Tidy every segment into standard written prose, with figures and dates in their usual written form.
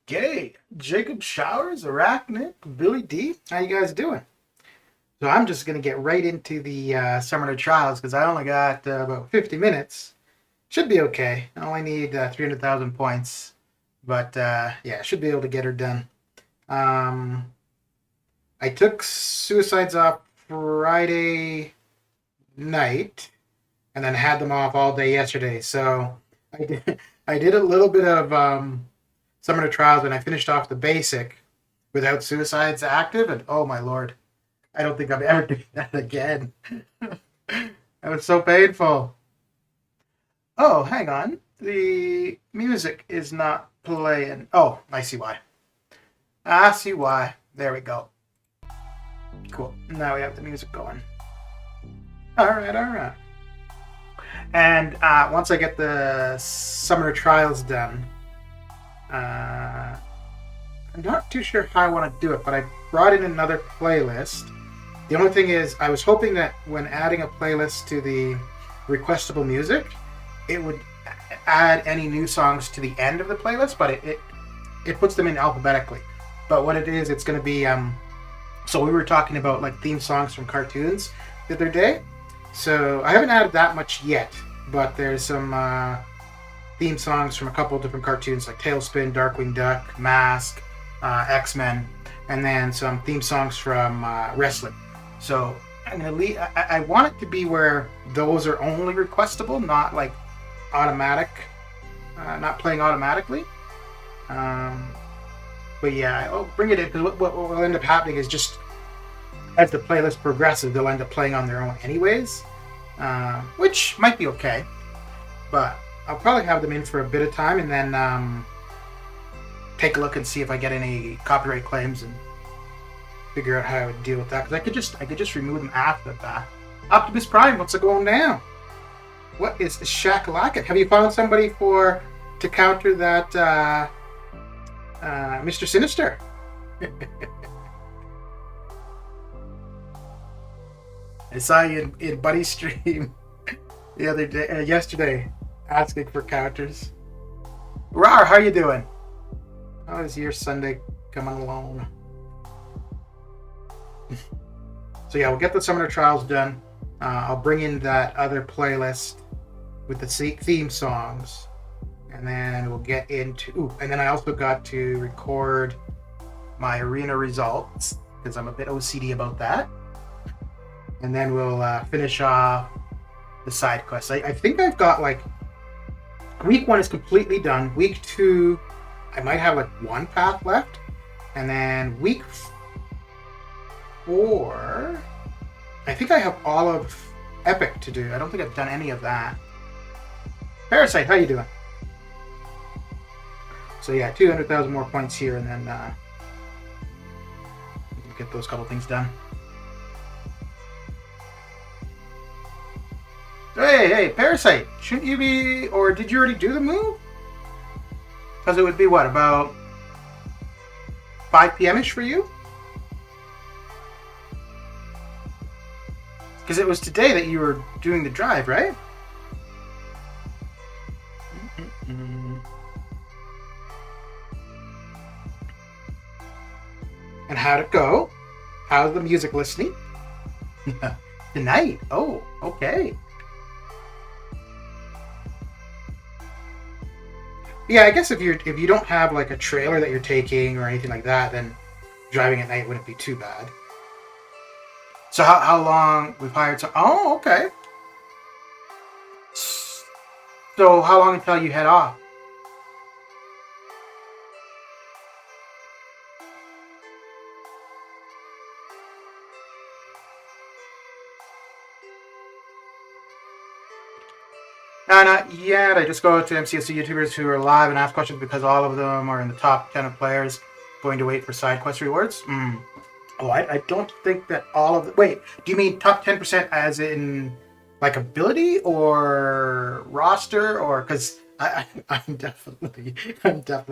Okay. Jacob Showers, Arachnid, Billy D. How you guys doing? So I'm just going to get right into the Summoner Trials because I only got about 50 minutes. Should be okay. I only need 300,000 points. But yeah, should be able to get her done. I took Suicides off Friday night and then had them off all day yesterday. So I did a little bit of Summoner Trials and I finished off the basic without Suicides active. And oh my lord, I don't think I'm ever doing that again. That was so painful. Oh, hang on. The music is not playing. Oh, I see why. I see why. There we go. Cool. Now we have the music going. Alright. And once I get the Summoner Trials done, I'm not too sure how I want to do it, but I brought in another playlist. The only thing is, I was hoping that when adding a playlist to the requestable music, it would add any new songs to the end of the playlist, but it puts them in alphabetically. But what it is, it's going to be, so we were talking about like theme songs from cartoons the other day. So I haven't added that much yet, but there's some theme songs from a couple different cartoons like Tailspin, Darkwing Duck, Mask, X-Men. and then some theme songs from wrestling. So I'm gonna leave. I want it to be where those are only requestable, not like automatic, not playing automatically. But yeah, I'll bring it in because what will end up happening is just as the playlist progresses, they'll end up playing on their own anyways, which might be okay. But I'll probably have them in for a bit of time and then take a look and see if I get any copyright claims and figure out how I would deal with that. Because I could just remove them after that. Optimus Prime, what's going down? What is Shakalaka? Have you found somebody to counter that Mr. Sinister? I saw you in Buddy's stream the other day, yesterday, asking for counters. Rar, how you doing? How is your Sunday coming along? So yeah, we'll get the Summoner Trials done. I'll bring in that other playlist with the theme songs, and then we'll get into. And then I also got to record my arena results because I'm a bit OCD about that. And then we'll finish off the side quests. I think I've got like week 1 is completely done. Week 2, I might have like 1 path left, and then week 4, I think I have all of Epic to do. I don't think I've done any of that. Parasite, how you doing? So yeah, 200,000 more points here, and then get those couple things done. Hey, Parasite, shouldn't you be, or did you already do the move? Because it would be what, about 5 p.m.-ish for you? Because it was today that you were doing the drive, right? And how'd it go? How's the music listening? Tonight? Oh, okay. Yeah, I guess if you don't have like a trailer that you're taking or anything like that, then driving at night wouldn't be too bad. So how long we've hired some? Oh, okay. So how long until you head off? Not yet. I just go to MCOC YouTubers who are live and ask questions because all of them are in the top 10 of players going to wait for side quest rewards. Oh, I don't think that all of the... Wait, do you mean top 10% as in like ability or roster, or because I'm definitely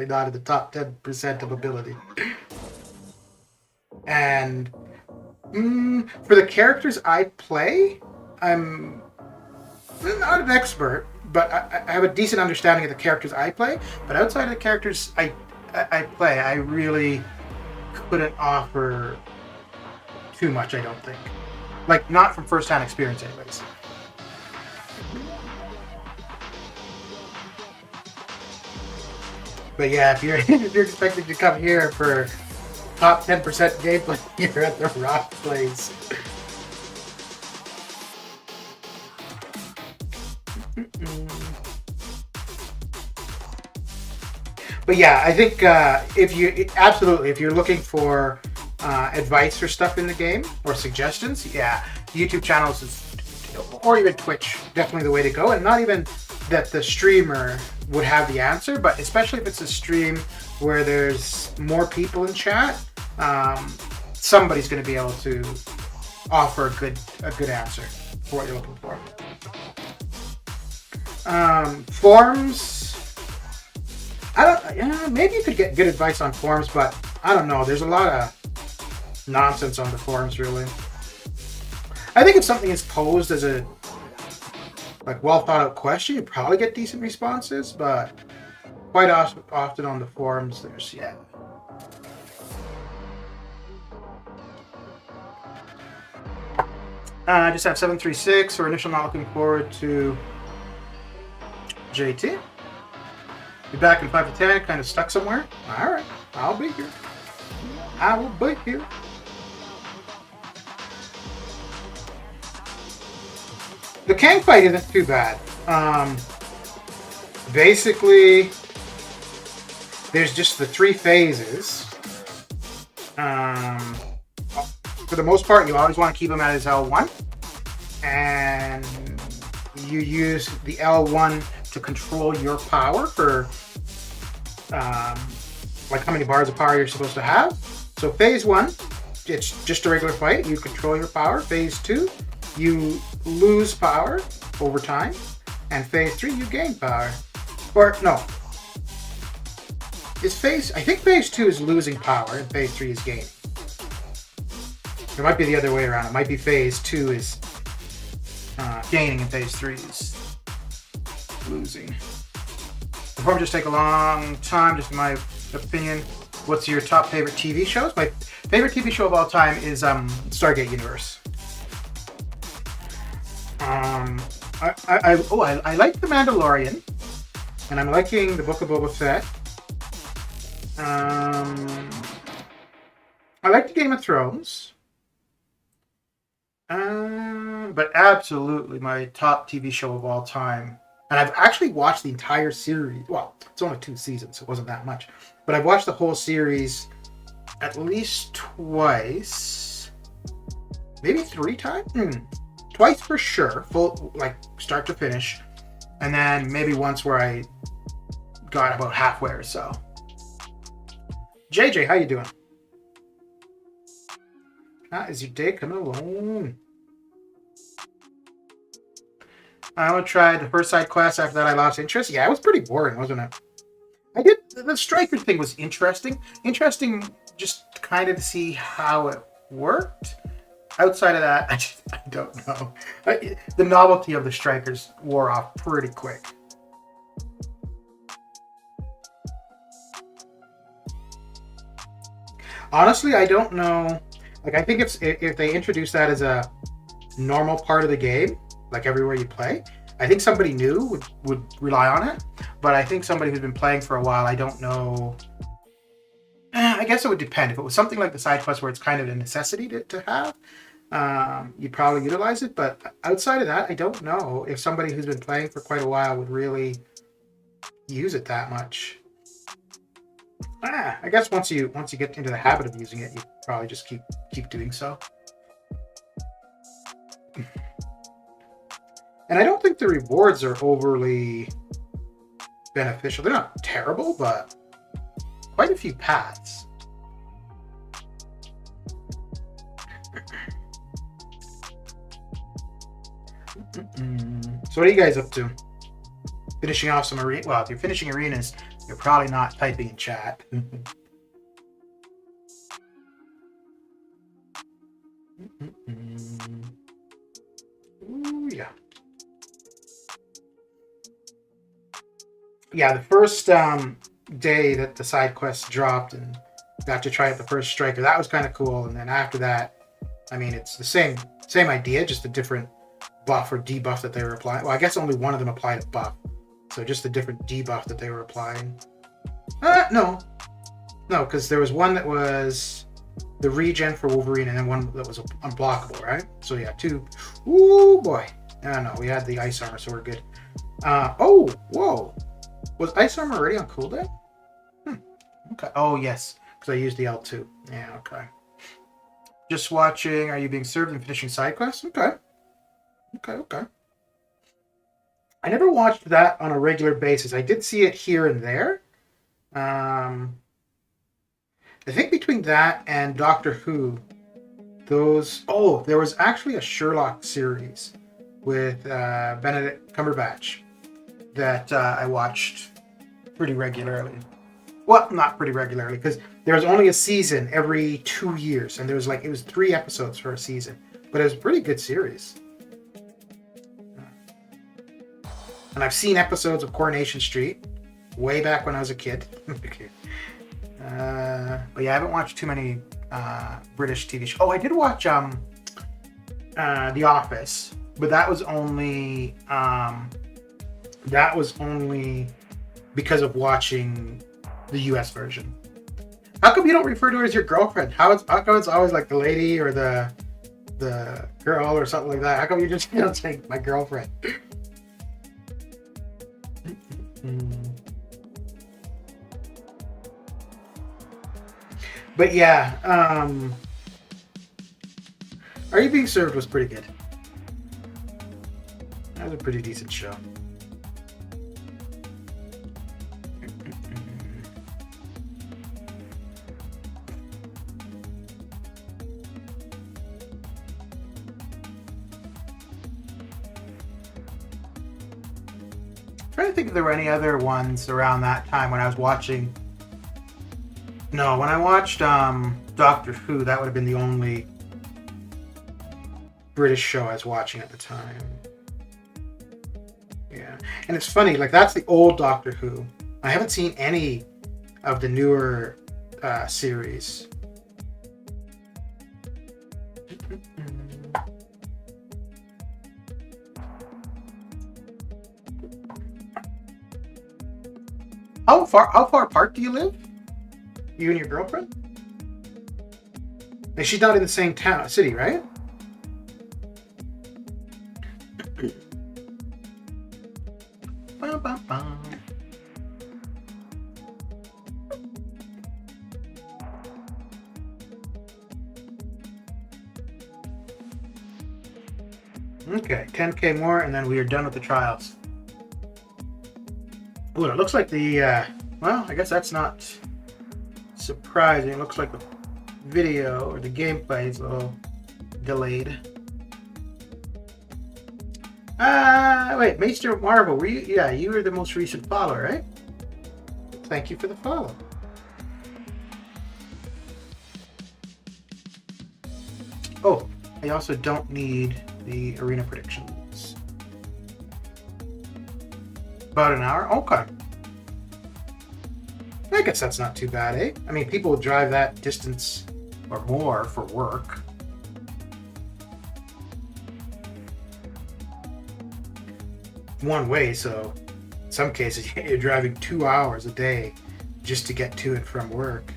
not in the top 10% of ability. And for the characters I play, I'm not an expert, but I have a decent understanding of the characters I play. But outside of the characters I play, I really couldn't offer too much, I don't think. Like, not from first-hand experience anyways. But yeah, if you're expecting to come here for top 10% gameplay, you're at the wrong place. But yeah, I think if you're looking for advice for stuff in the game or suggestions, yeah, YouTube channels or even Twitch, definitely the way to go. And not even that the streamer would have the answer, but especially if it's a stream where there's more people in chat, somebody's going to be able to offer a good answer for what you're looking for. Forums, maybe you could get good advice on forums, but I don't know. There's a lot of nonsense on the forums, really. I think if something is posed as a well thought out question, you probably get decent responses, but quite often on the forums, there's I just have 736 for initial, not looking forward to JT. Be back in 5 to 10, kind of stuck somewhere. Alright, I'll be here. I will bite you. The Kang fight isn't too bad. Basically, there's just the 3 phases. For the most part, you always want to keep him at his L1. And you use the L1 to control your power for like how many bars of power you're supposed to have. So phase 1, it's just a regular fight. You control your power. Phase 2, you lose power over time. And phase 3, you gain power. Or no. I think phase 2 is losing power and phase 3 is gaining. It might be the other way around. It might be phase 2 is gaining and phase 3 is losing. It'll probably just take a long time, just in my opinion. What's your top favorite TV shows? My favorite TV show of all time is Stargate Universe. I like The Mandalorian, and I'm liking The Book of Boba Fett. I like the Game of Thrones. But absolutely my top TV show of all time. And I've actually watched the entire series. Well, it's only 2 seasons, so it wasn't that much. But I've watched the whole series at least twice. Maybe 3 times? Twice for sure. Full, like, start to finish. And then maybe once where I got about halfway or so. JJ, how you doing? How is your day coming along? I want to try the first side quest. After that, I lost interest. Yeah, it was pretty boring, wasn't it? The striker thing was interesting. Interesting just kind of to see how it worked. Outside of that, I don't know. The novelty of the strikers wore off pretty quick. Honestly, I don't know. Like, I think if they introduce that as a normal part of the game, like everywhere you play, I think somebody new would rely on it. But I think somebody who's been playing for a while, I don't know. I guess it would depend. If it was something like the side quest where it's kind of a necessity to have, you'd probably utilize it. But outside of that, I don't know if somebody who's been playing for quite a while would really use it that much. I guess once you get into the habit of using it, you probably just keep doing so. And I don't think the rewards are overly beneficial. They're not terrible, but quite a few paths. So what are you guys up to? Finishing off some arena. Well, if you're finishing arenas, you're probably not typing in chat. Ooh, yeah. Yeah, the first day that the side quest dropped and got to try out the first striker, that was kind of cool. And then after that, I mean, it's the same idea, just a different buff or debuff that they were applying. Well, I guess only one of them applied a buff. So just a different debuff that they were applying. No, because there was one that was the regen for Wolverine and then one that was unblockable, right? So yeah, 2. Ooh, boy. No, we had the ice armor, so we're good. Oh, whoa. Was ice armor already on cooldown? Okay. Oh, yes, because I used the L2. Yeah, okay. Just watching. Are you being served and finishing side quests? Okay. I never watched that on a regular basis. I did see it here and there. I think between that and Doctor Who, there was actually a Sherlock series with Benedict Cumberbatch that I watched pretty regularly. Well, not pretty regularly, because there was only a season every 2 years, and it was 3 episodes for a season, but it was a pretty good series. And I've seen episodes of Coronation Street way back when I was a kid. But yeah, I haven't watched too many British TV shows. Oh, I did watch The Office, but that was only because of watching the US version. How come you don't refer to her as your girlfriend? How come it's always like the lady or the girl or something like that? How come you just don't say my girlfriend? But yeah, Are You Being Served was pretty good. That was a pretty decent show. I'm trying to think if there were any other ones around that time when I was watching. No, when I watched Doctor Who, that would have been the only British show I was watching at the time. Yeah, and it's funny, like that's the old Doctor Who. I haven't seen any of the newer series. How far apart do you live? You and your girlfriend? Like she's not in the same city, right? Okay, 10K more, and then we are done with the trials. Ooh, it looks like the, well, I guess that's not surprising. It looks like the video or the gameplay is a little delayed. Wait, Maester Marvel, were you? Yeah, you were the most recent follower, right? Thank you for the follow. Oh, I also don't need the arena predictions. About an hour? Okay. I guess that's not too bad, eh? I mean, people drive that distance or more for work. One way, so in some cases you're driving 2 hours a day just to get to and from work.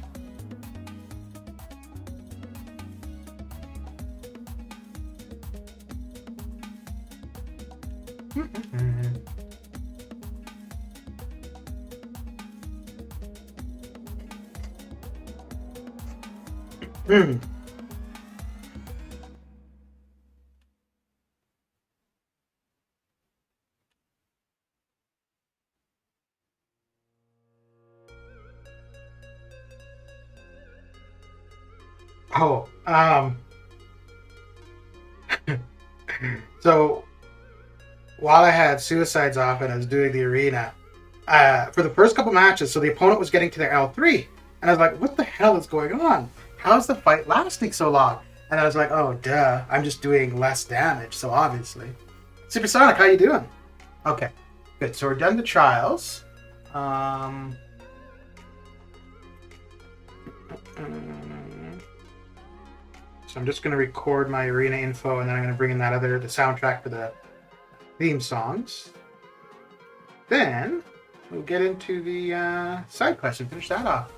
Oh, so while I had suicides off and I was doing the arena, for the first couple matches, so the opponent was getting to their L3, and I was like, what the hell is going on? How's the fight lasting so long? And I was like, oh, duh, I'm just doing less damage, so obviously. Supersonic, how you doing? Okay, good. So we're done the trials. So I'm just going to record my arena info, and then I'm going to bring in the soundtrack for the theme songs. Then we'll get into the side quest and finish that off.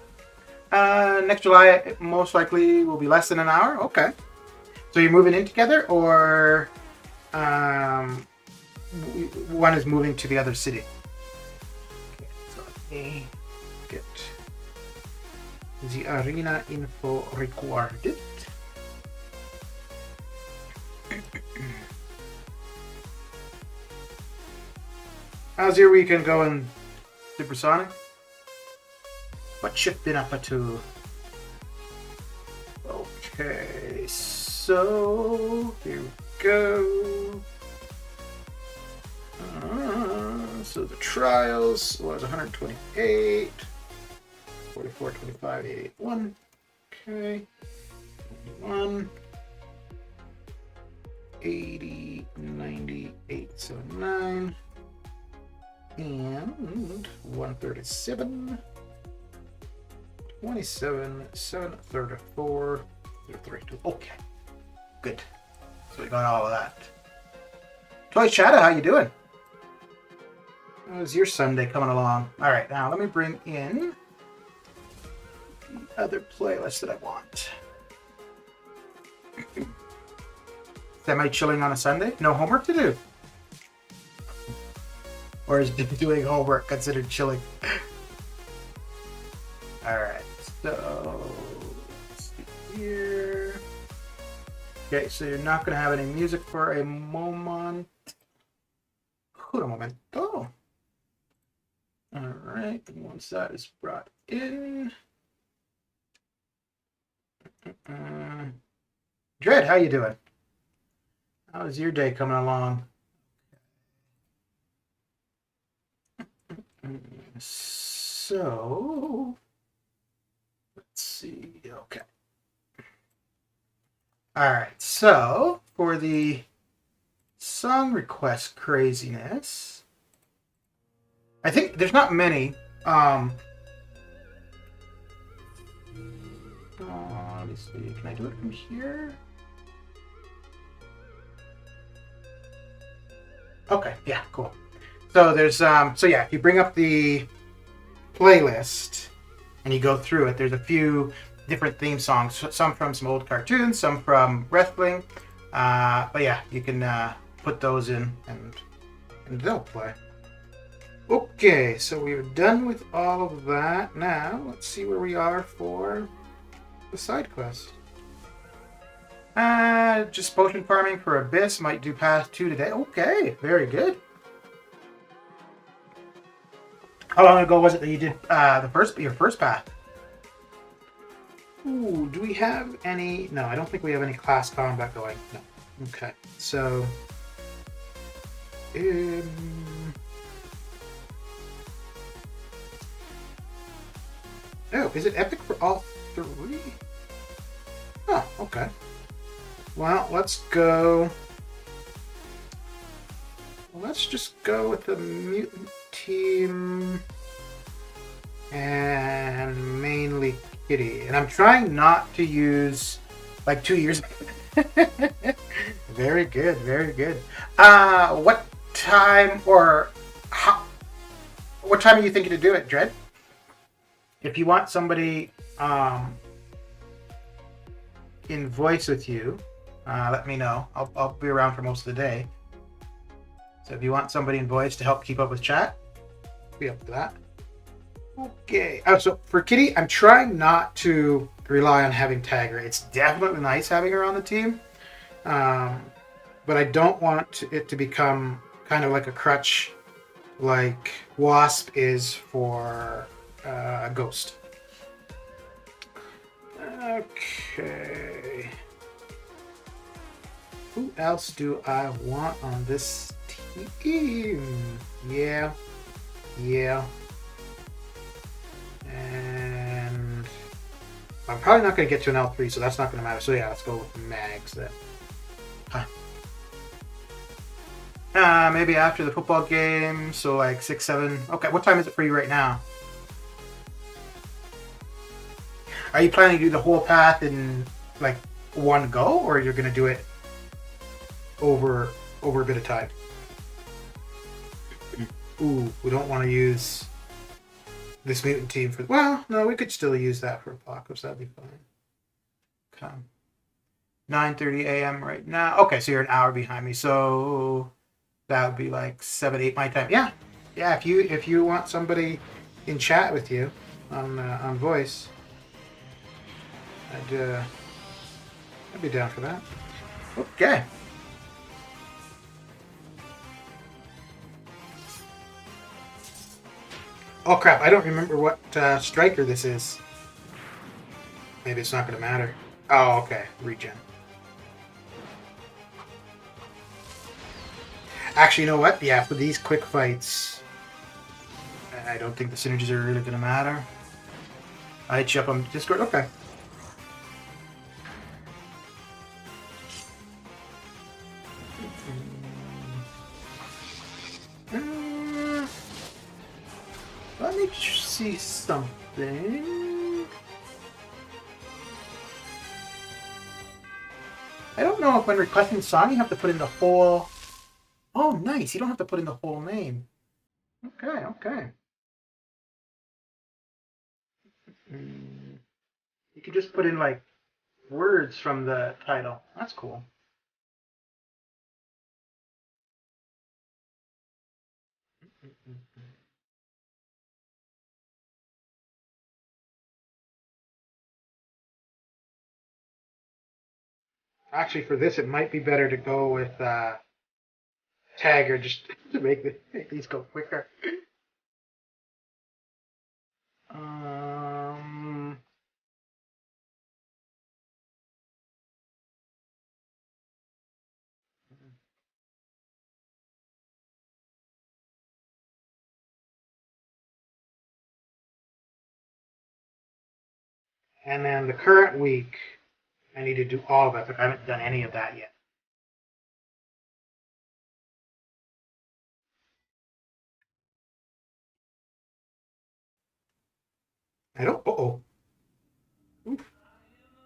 Next July, it most likely will be less than an hour. Okay. So you're moving in together, or one is moving to the other city? Okay, so let me get the arena info recorded. How's your weekend going, Supersonic? What you been up to? Okay, so here we go. So the trials was 128, 44, 25, 81. Okay, 1, 80, 98, so 9. And 137, 27, 734, 32. Okay, good. So we got all of that. Toy Shadow, how you doing? How's your Sunday coming along? All right, now let me bring in the other playlist that I want? Semi-chilling on a Sunday? No homework to do? Or is doing homework considered chilling? Alright, so let's see here. Okay, so you're not going to have any music for a moment. Un momento. Alright, and once that is brought in. Dread, how you doing? How's your day coming along? So, let's see. Okay. All right. So, for the song request craziness, I think there's not many. Let me see. Can I do it from here? Okay. Yeah. Cool. So there's so yeah, if you bring up the playlist and you go through it, there's a few different theme songs, some from some old cartoons, some from wrestling, but yeah, you can put those in and they'll play. Okay, so we're done with all of that. Now let's see where we are for the side quest. Just potion farming for Abyss, might do path 2 today. Okay, very good. How long ago was it that you did your first path? Ooh, do we have any? No, I don't think we have any class combat going. No. Okay, so oh, is it epic for all three? Oh, okay. Well, let's go. Let's just go with the mutant team and mainly Kitty. And I'm trying not to use like 2 years. Very good, very good. What time or how? What time are you thinking to do it, Dread? If you want somebody in voice with you, let me know. I'll be around for most of the day. So if you want somebody in voice to help keep up with chat, be up to that. Okay. So for Kitty, I'm trying not to rely on having Tagger. It's definitely nice having her on the team, but I don't want it to become kind of like a crutch, like Wasp is for Ghost. Okay. Who else do I want on this team? Yeah. And I'm probably not going to get to an L3, so that's not going to matter. So yeah, let's go with Mags then. Maybe after the football game, so like 6, 7. Okay, what time is it for you right now? Are you planning to do the whole path in like one go, or you're going to do it over a bit of time? Ooh, we don't want to use this mutant team for... Well, no, we could still use that for Apocalypse. That'd be fine. Come. 9:30 a.m. right now. Okay, so you're an hour behind me. So that would be like 7, 8 my time. Yeah. If you want somebody in chat with you on voice, I'd be down for that. Okay. Oh crap, I don't remember what striker this is. Maybe it's not going to matter. Oh, okay. Regen. Actually, you know what? Yeah, for these quick fights, I don't think the synergies are really going to matter. I hit you up on Discord. Okay. Let me see something. I don't know if when requesting song you have to put in the whole... Oh, nice. You don't have to put in the whole name. Okay. You can just put in like words from the title. That's cool. Actually, for this, it might be better to go with Tagger just to make these go quicker. Um, and then the current week, I need to do all of it, but I haven't done any of that yet. I don't. Uh-oh. Oof.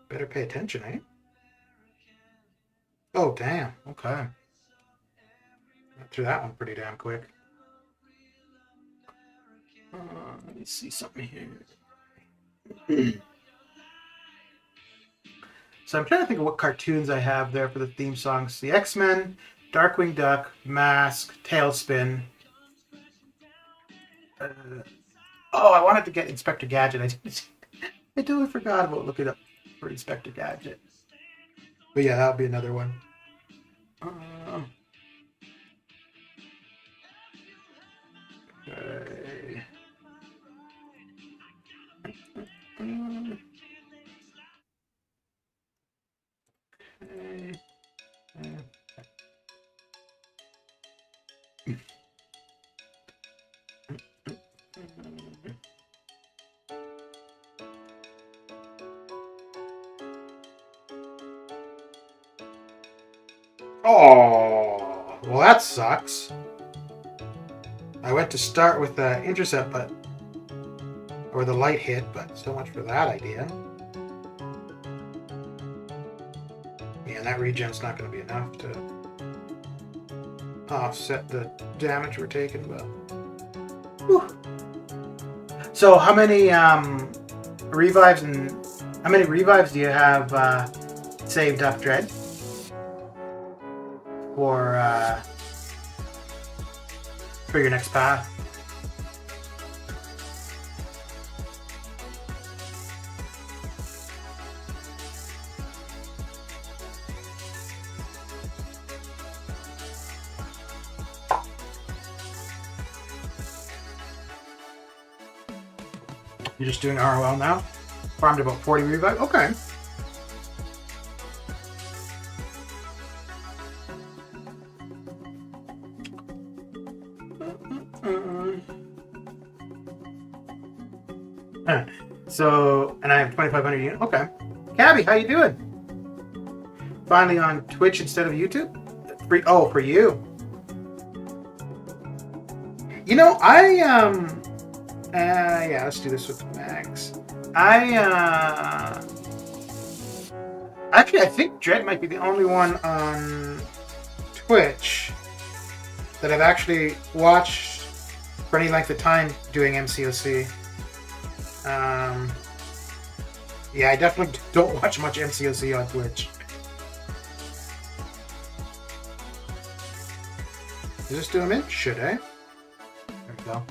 Better pay attention, eh? Oh, damn. Okay. Got through that one pretty damn quick. Let me see something here. So I'm trying to think of what cartoons I have there for the theme songs. The X-Men, Darkwing Duck, Mask, Tailspin. Oh, I wanted to get Inspector Gadget. I totally forgot about looking up for Inspector Gadget. But yeah, that'll be another one. Okay. Oh, well that sucks. I went to start with the intercept, but or the light hit, but so much for that idea. Yeah, and that regen's not going to be enough to offset the damage we're taking, but. Whew. So how many revives do you have saved up, Dread? For your next path? You're just doing ROL now? Farmed about 40 revive? Okay. So, and I have 2,500 units. Okay. Cabby, how you doing? Finally on Twitch instead of YouTube? For you. You know, yeah, let's do this with Max. Actually, I think Dread might be the only one on Twitch that I've actually watched for any length of time doing MCOC. Yeah, I definitely don't watch much MCOC on Twitch. Is this doing it? Should I? There we go.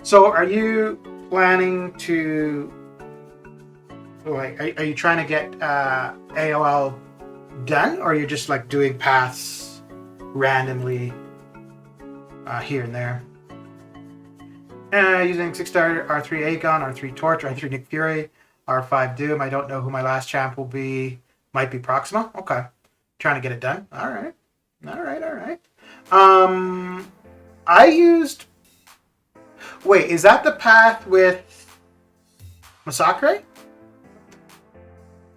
So, are you planning to? Are you trying to get AOL done, or are you just like doing paths randomly here and there? Using 6-star R3 Aegon, R3 Torch, R3 Nick Fury, R5 Doom. I don't know who my last champ will be. Might be Proxima. Okay. Trying to get it done. All right. I used... Wait, is that the path with Masacre?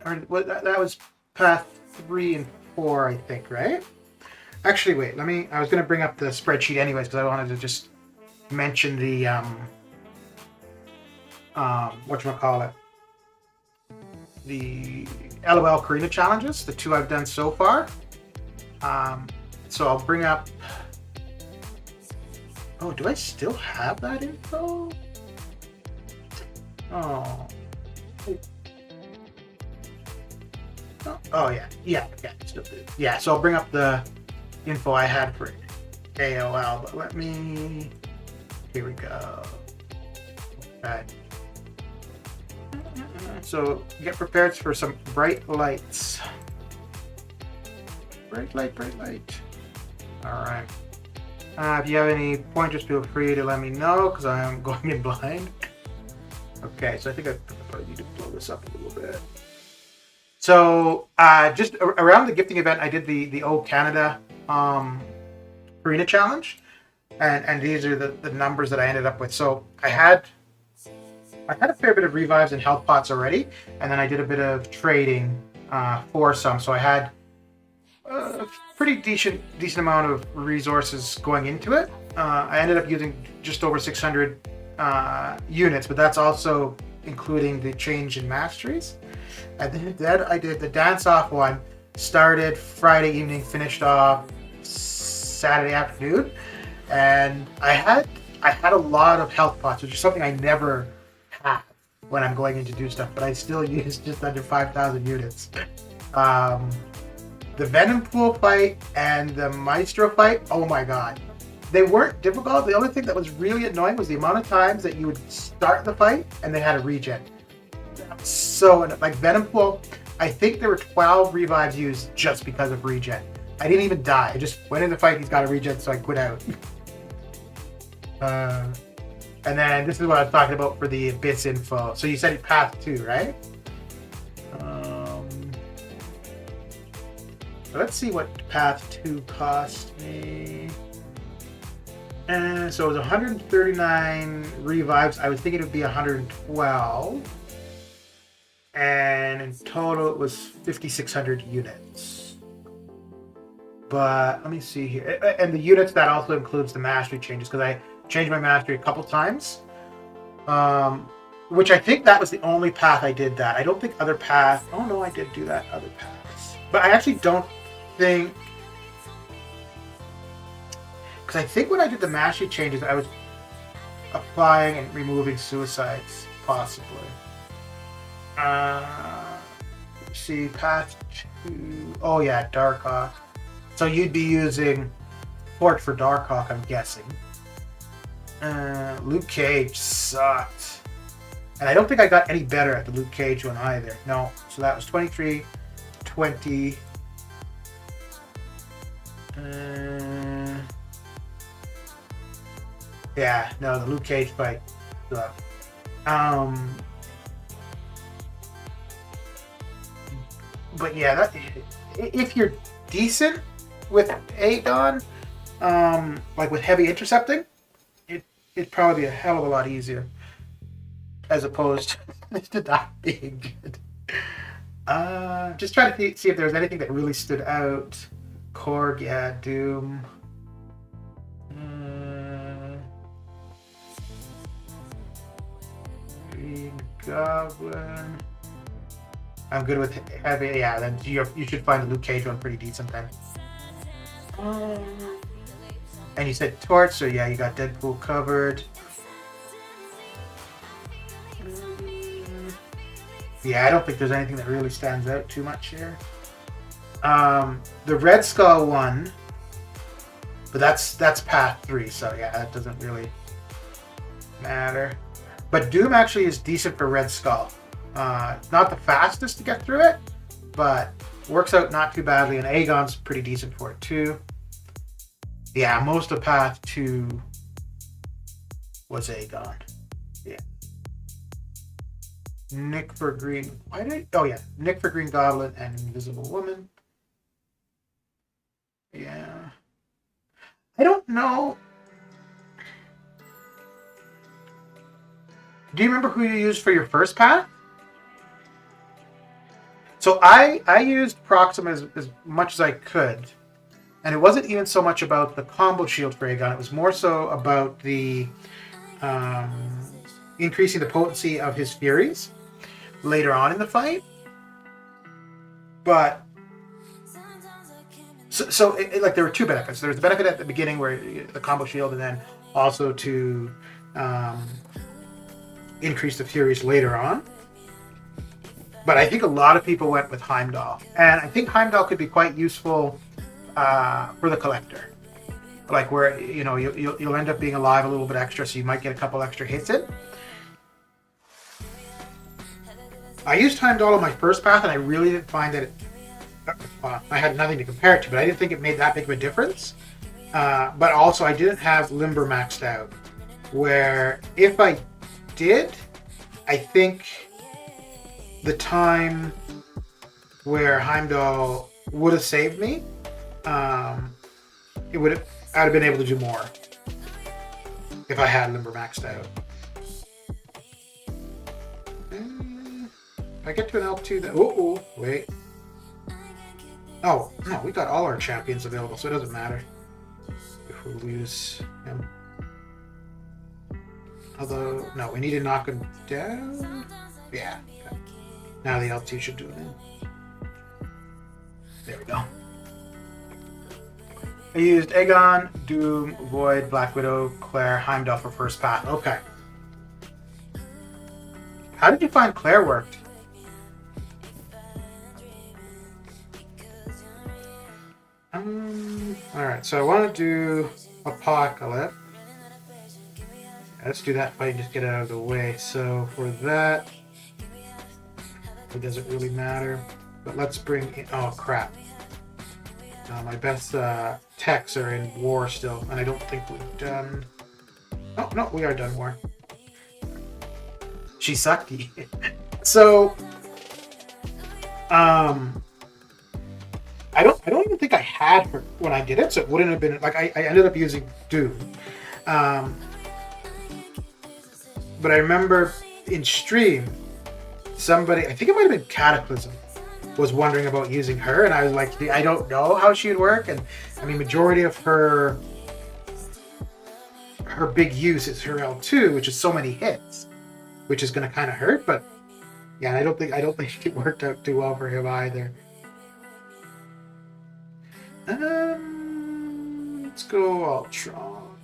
Or that was path 3 and 4, I think, right? Actually, wait. I was going to bring up the spreadsheet anyways because I wanted to just mention the whatchamacallit, the LOL Karina challenges, the 2 I've done so far. So I'll bring up. Oh, do I still have that info? Oh. Oh yeah. Still do. Yeah. So I'll bring up the info I had for AOL, but let me. Here we go. Okay. So get prepared for some bright lights. Bright light. All right. If you have any pointers, feel free to let me know because I am going in blind. Okay, so I think I probably need to blow this up a little bit. So just around the gifting event, I did the O Canada Arena Challenge, and these are the numbers that I ended up with. So I had a fair bit of revives and health pots already, and then I did a bit of trading for some. So I had a pretty decent amount of resources going into it. I ended up using just over 600 units, but that's also including the change in masteries. And then I did the dance off one, started Friday evening, finished off Saturday afternoon, and I had a lot of health pots, which is something I never have when I'm going in to do stuff, but I still use just under 5,000 units. The Venom Pool fight and the Maestro fight, oh my god. They weren't difficult. The only thing that was really annoying was the amount of times that you would start the fight and they had a regen. So, like Venom Pool, I think there were 12 revives used just because of regen. I didn't even die. I just went in the fight, he's got a regen, so I quit out. And then this is what I was talking about for the Abyss info. So you said path 2, right? Let's see what path 2 cost me. And so it was 139 revives. I was thinking it would be 112. And in total it was 5,600 units. But let me see here. And the units, that also includes the mastery changes, because I changed my mastery a couple times. Which I think that was the only path I did that. I don't think other paths. Oh no, I did do that other paths. But I actually don't think, because I think when I did the mastery changes, I was applying and removing suicides, possibly. See, path 2. Oh yeah, Darkhawk. So you'd be using Forge for Darkhawk, I'm guessing. Luke Cage sucked. And I don't think I got any better at the Luke Cage one either. No, so that was 23, 20. Yeah, no, the Luke Cage fight sucked. But yeah, that, if you're decent with Aegon, like with heavy intercepting, it'd probably be a hell of a lot easier, as opposed to that being good. Just trying to see if there was anything that really stood out. Korg, yeah, Doom. Green Goblin. I'm good with heavy. Yeah, then you should find the Luke Cage one pretty decent then. And you said Torch, so yeah, you got Deadpool covered. Yeah, I don't think there's anything that really stands out too much here. The Red Skull one, but that's path 3, so yeah, that doesn't really matter. But Doom actually is decent for Red Skull. Not the fastest to get through it, but works out not too badly, and Aegon's pretty decent for it too. Yeah, most of path 2 was Aegon. Yeah. Nick for Green. Nick for Green Goblin and Invisible Woman. Yeah. I don't know. Do you remember who you used for your first path? So I used Proxima as much as I could. And it wasn't even so much about the combo shield for Aegon. It was more so about the increasing the potency of his Furies later on in the fight. But Like there were two benefits. There was the benefit at the beginning where the combo shield, and then also to increase the Furies later on. But I think a lot of people went with Heimdall, and I think Heimdall could be quite useful for the collector. Like where you'll end up being alive a little bit extra, so you might get a couple extra hits in. I used Heimdall on my first path, and I really didn't find that I had nothing to compare it to, but I didn't think it made that big of a difference. But also, I didn't have Limber maxed out, where if I did, I think the time where Heimdall would have saved me, I'd have been able to do more if I had Limber maxed out. If I get to an L2, then wait. Oh no, we got all our champions available, so it doesn't matter if we lose him. Although, no, we need to knock him down. Yeah. Okay. Now the L2 should do it. There we go. I used Aegon, Doom, Void, Black Widow, Claire, Heimdall for first path. Okay. How did you find Claire worked? Alright, so I want to do Apocalypse. Let's do that fight and just get out of the way. So for that, it doesn't really matter. But let's bring in... Oh, crap. My best techs are in war still, and I don't think we've done... Oh, no, we are done war. She sucked. So, I don't even think I had her when I did it, so it wouldn't have been... Like, I ended up using Doom. But I remember in stream, somebody, I think it might have been Cataclysm, was wondering about using her, and I was like, I don't know how she would work. And I mean, majority of her big use is her L2, which is so many hits, which is going to kind of hurt. But yeah, I don't think it worked out too well for him either. Let's go Ultron.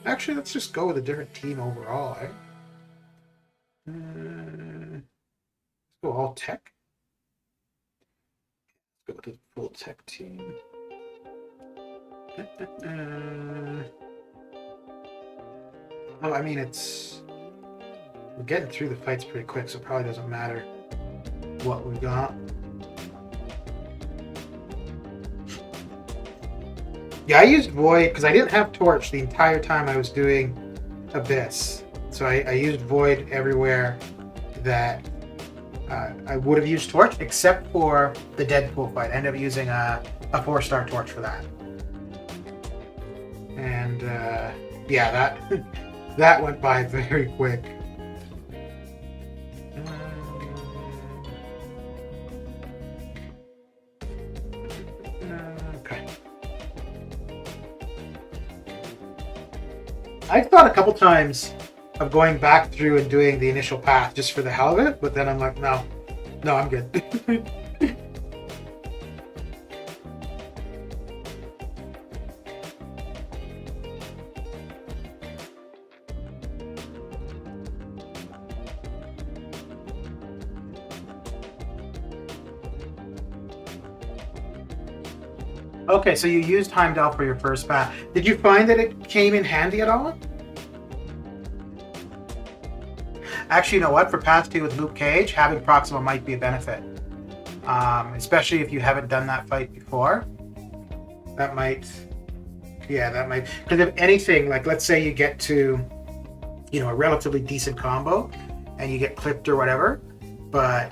Actually, let's just go with a different team overall, eh? Let's go all tech. Let's go with the full tech team. Oh, I mean, we're getting through the fights pretty quick, so it probably doesn't matter what we got. Yeah, I used Void because I didn't have Torch the entire time I was doing Abyss. So I used Void everywhere that I would have used Torch, except for the Deadpool fight. I ended up using a 4-star Torch for that. And yeah, that went by very quick. I thought a couple times of going back through and doing the initial path just for the hell of it, but then I'm like, no, I'm good. Okay, so you used Heimdall for your first path. Did you find that it came in handy at all? Actually, you know what? For Path 2 with Luke Cage, having Proxima might be a benefit. Especially if you haven't done that fight before. That might... Because if anything, like let's say you get to, a relatively decent combo, and you get clipped or whatever, but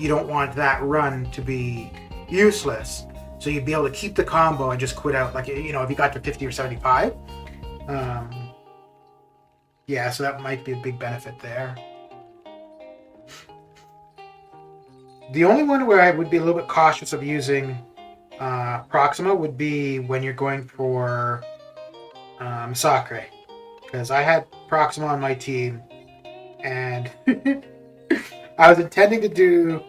you don't want that run to be useless. So you'd be able to keep the combo and just quit out, like, if you got to 50 or 75. Yeah, so that might be a big benefit there. The only one where I would be a little bit cautious of using Proxima would be when you're going for Sacre. Because I had Proxima on my team, and I was intending to do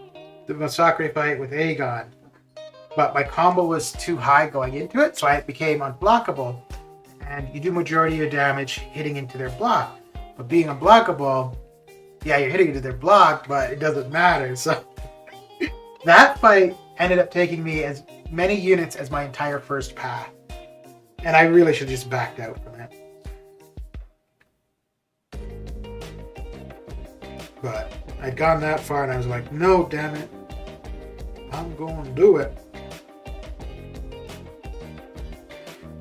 the Massacre fight with Aegon. but my combo was too high going into it, so I became unblockable. And you do majority of your damage hitting into their block. But being unblockable, yeah, you're hitting into their block, but it doesn't matter. So that fight ended up taking me as many units as my entire first path. And I really should have just backed out from it. But I'd gone that far and I was like, no, damn it. I'm going to do it.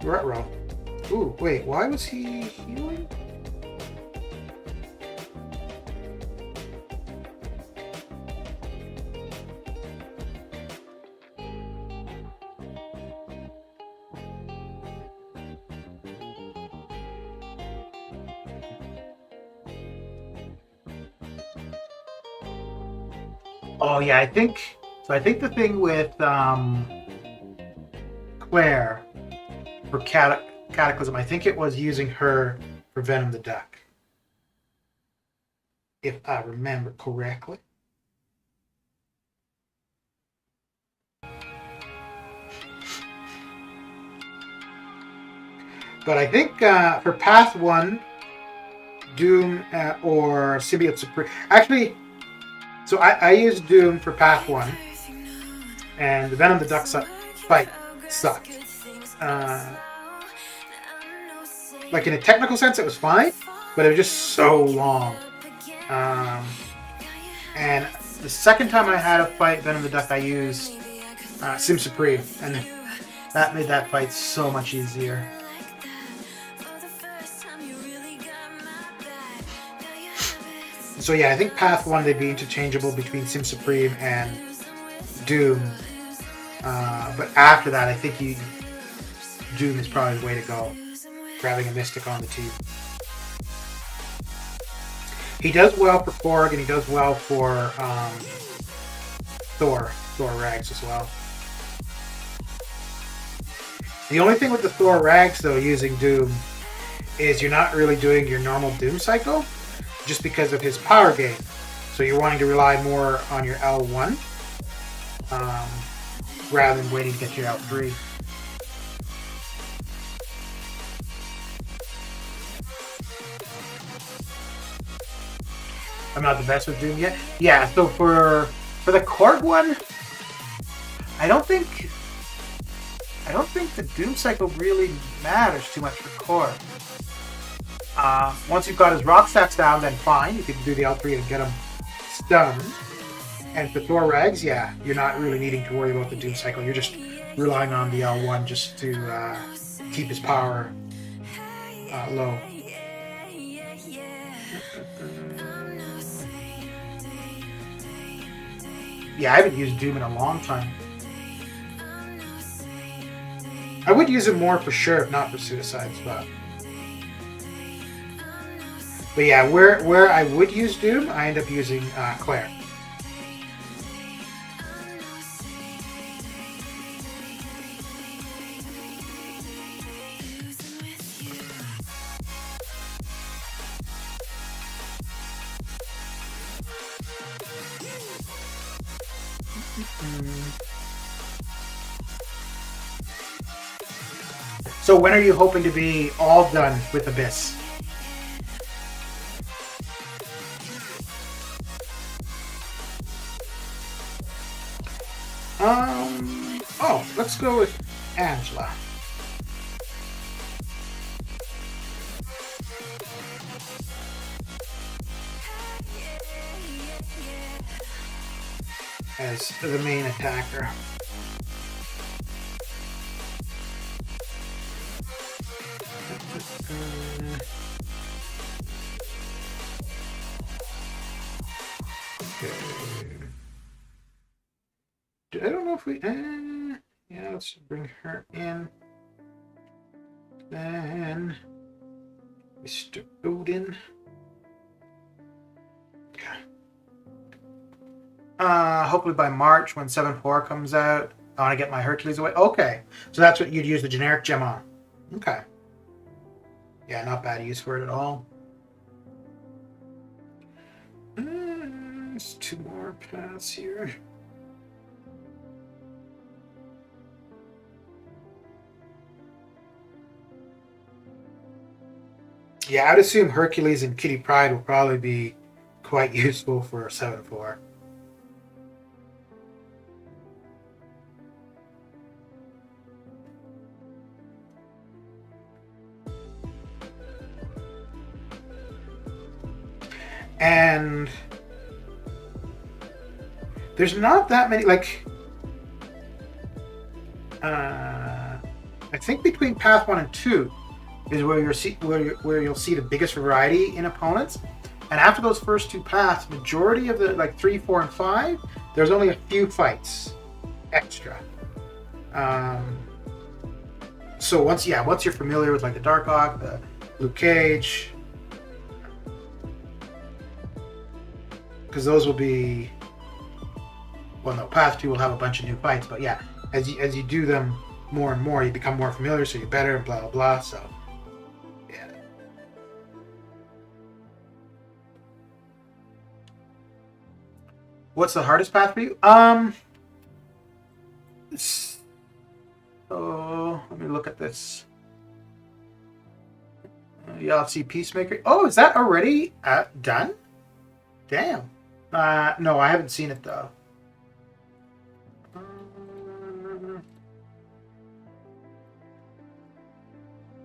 Ruh-roh. Ooh, wait, why was he healing? Oh yeah, I think the thing with Claire for Cataclysm, I think it was using her for Venom the Duck, if I remember correctly. But I think for Path 1, Doom or Symbiote Supreme. Actually, so I used Doom for Path 1, and the Venom the Duck fight sucked. Like in a technical sense, it was fine, but it was just so long. And the second time I had a fight Venom the Duck, I used Sim Supreme, and that made that fight so much easier. So yeah, I think Path 1 they'd be interchangeable between Sim Supreme and Doom. But after that, I think Doom is probably the way to go for having a Mystic on the team. He does well for Korg, and he does well for Thor Rags as well. The only thing with the Thor Rags, though, using Doom, is you're not really doing your normal Doom cycle, just because of his power gain. So you're wanting to rely more on your L1 rather than waiting to get your L3. I'm not the best with Doom yet. Yeah, so for the Korg one, I don't think the Doom cycle really matters too much for Korg. Once you've got his rock stats down, then fine, you can do the L3 and get him stunned. And for Thor Rags, yeah, you're not really needing to worry about the Doom cycle. You're just relying on the L1 just to keep his power low. Yeah, I haven't used Doom in a long time. I would use him more for sure, if not for Suicides, but yeah, where I would use Doom, I end up using Claire. So when are you hoping to be all done with Abyss? Oh, let's go with Angela. As the main attacker. I don't know if we... yeah, let's bring her in. Then... Mr. Odin. Okay. Hopefully by March, when 7.4 comes out, I want to get my Hercules away. Okay. So that's what you'd use the generic gem on. Okay. Yeah, not bad use for it at all. There's 2 more paths here. Yeah, I'd assume Hercules and Kitty Pryde will probably be quite useful for 7-4. And there's not that many, like, I think between Path 1 and 2 is where you'll see the biggest variety in opponents. And after those first two paths, majority of the, like, 3, 4, and 5, there's only a few fights extra. So once you're familiar with, like, the Darkhawk, the Luke Cage, because those will be, well, no, Path 2 will have a bunch of new fights, but yeah, as you do them more and more, you become more familiar, so you're better, and blah blah blah. So yeah. What's the hardest path for you? So let me look at this. Y'all see Peacemaker? Oh, is that already done? Damn. No, I haven't seen it though.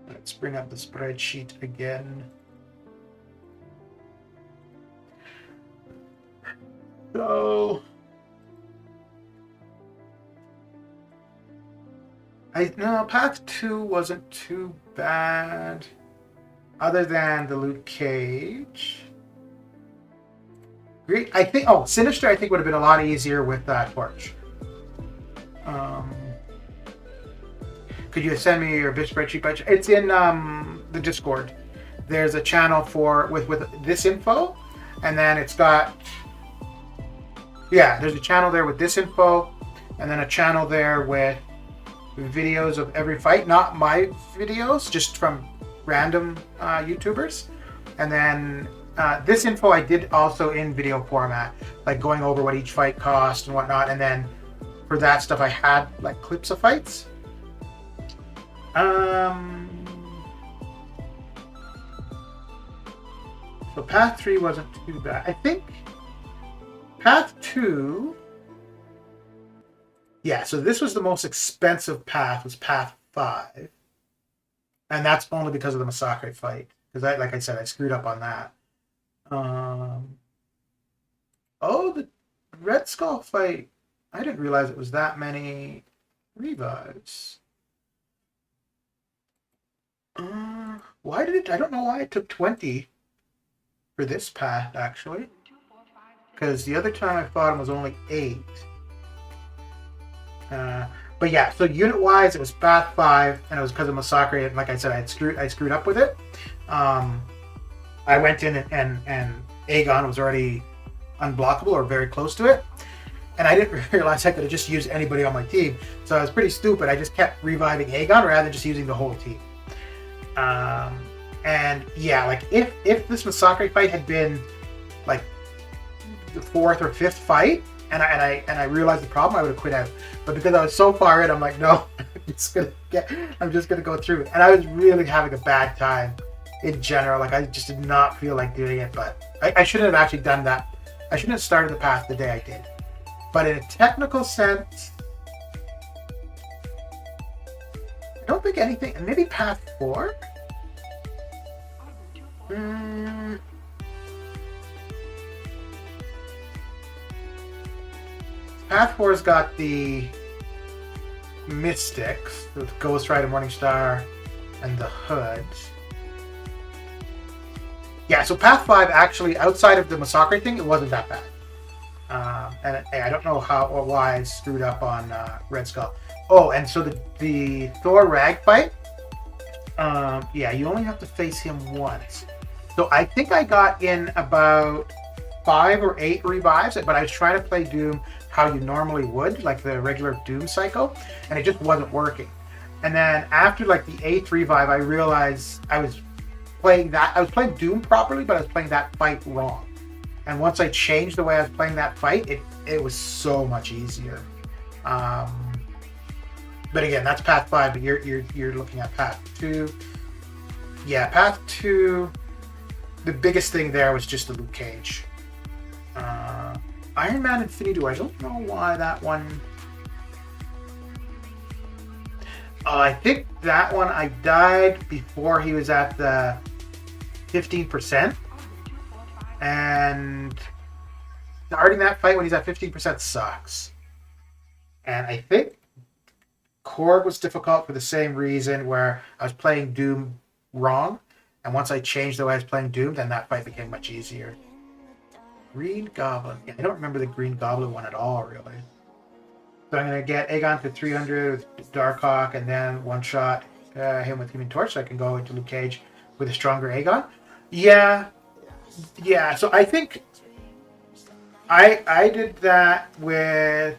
Let's bring up the spreadsheet again. So, Path 2 wasn't too bad, other than the Luke Cage. I think. Oh, Sinister. I think would have been a lot easier with Torch. Could you send me your bitch spreadsheet? It's in the Discord. There's a channel with this info, and then it's got. Yeah, there's a channel there with this info, and then a channel there with videos of every fight. Not my videos, just from random YouTubers, and then. This info I did also in video format, like going over what each fight cost and whatnot, and then for that stuff I had like clips of fights. So Path 3 wasn't too bad. I think Path 2, yeah, so this was the most expensive path, was Path 5. And that's only because of the Masacre fight. Because like I said, I screwed up on that. Oh, the Red Skull fight. I didn't realize it was that many revives. Why did it? I don't know why it took 20 for this path, actually. Because the other time I fought him was only 8. But yeah, so unit-wise, it was Path 5, and it was because of Masacre. And like I said, I screwed up with it. I went in and Aegon was already unblockable or very close to it. And I didn't realize I could have just used anybody on my team. So I was pretty stupid. I just kept reviving Aegon rather than just using the whole team. And yeah, like if this Masacre fight had been like the 4th or 5th fight, and I realized the problem, I would have quit out. But because I was so far in, I'm like, no, I'm just gonna go through it. And I was really having a bad time. In general, like I just did not feel like doing it, but I shouldn't have actually done that. I shouldn't have started the path the day I did. But in a technical sense, I don't think anything. Maybe Path 4. Path 4's got the Mystics, with Ghost Rider, Morningstar, and the Hoods. Yeah, so Path 5 actually, outside of the Masacre thing, it wasn't that bad. And I don't know how or why I screwed up on Red Skull. Oh, and so the Thor Rag fight, yeah, you only have to face him once. So I think I got in about 5 or 8 revives, but I was trying to play Doom how you normally would, like the regular Doom cycle, and it just wasn't working. And then after like the 8th revive, I realized I was playing Doom properly, but I was playing that fight wrong. And once I changed the way I was playing that fight, it was so much easier. But again, that's Path 5, but you're looking at Path 2. Yeah, Path 2, the biggest thing there was just the Luke Cage. Iron Man Infinity War, I don't know why that one... I think that one I died before he was at the 15%. And starting that fight when he's at 15% sucks. And I think Korg was difficult for the same reason, where I was playing Doom wrong. And once I changed the way I was playing Doom, then that fight became much easier. Green Goblin. Yeah, I don't remember the Green Goblin one at all, really. So I'm going to get Aegon to 300 with Darkhawk, and then one-shot him with Human Torch, so I can go into Luke Cage with a stronger Aegon. Yeah. So I think I did that with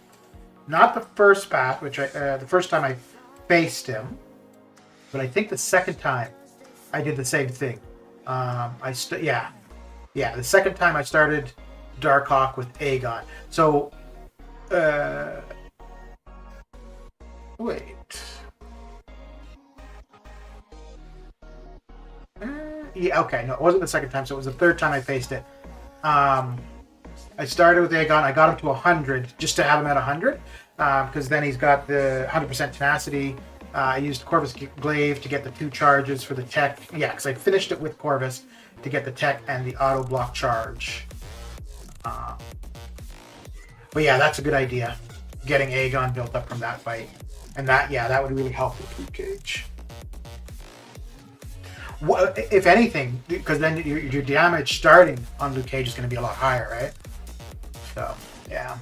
not the first path, which the first time I faced him, but I think the second time I did the same thing. The second time I started Darkhawk with Aegon. So, wait. Okay, no, it wasn't the second time, so it was the third time I faced it. I started with Aegon, I got him to 100, just to have him at 100, because then he's got the 100% tenacity. I used Corvus Glaive to get the 2 charges for the tech. Yeah, because I finished it with Corvus to get the tech and the auto block charge. But yeah, that's a good idea. Getting Aegon built up from that fight. And that would really help with Luke Cage. Well, if anything, because then your damage starting on Luke Cage is going to be a lot higher, right? So, yeah.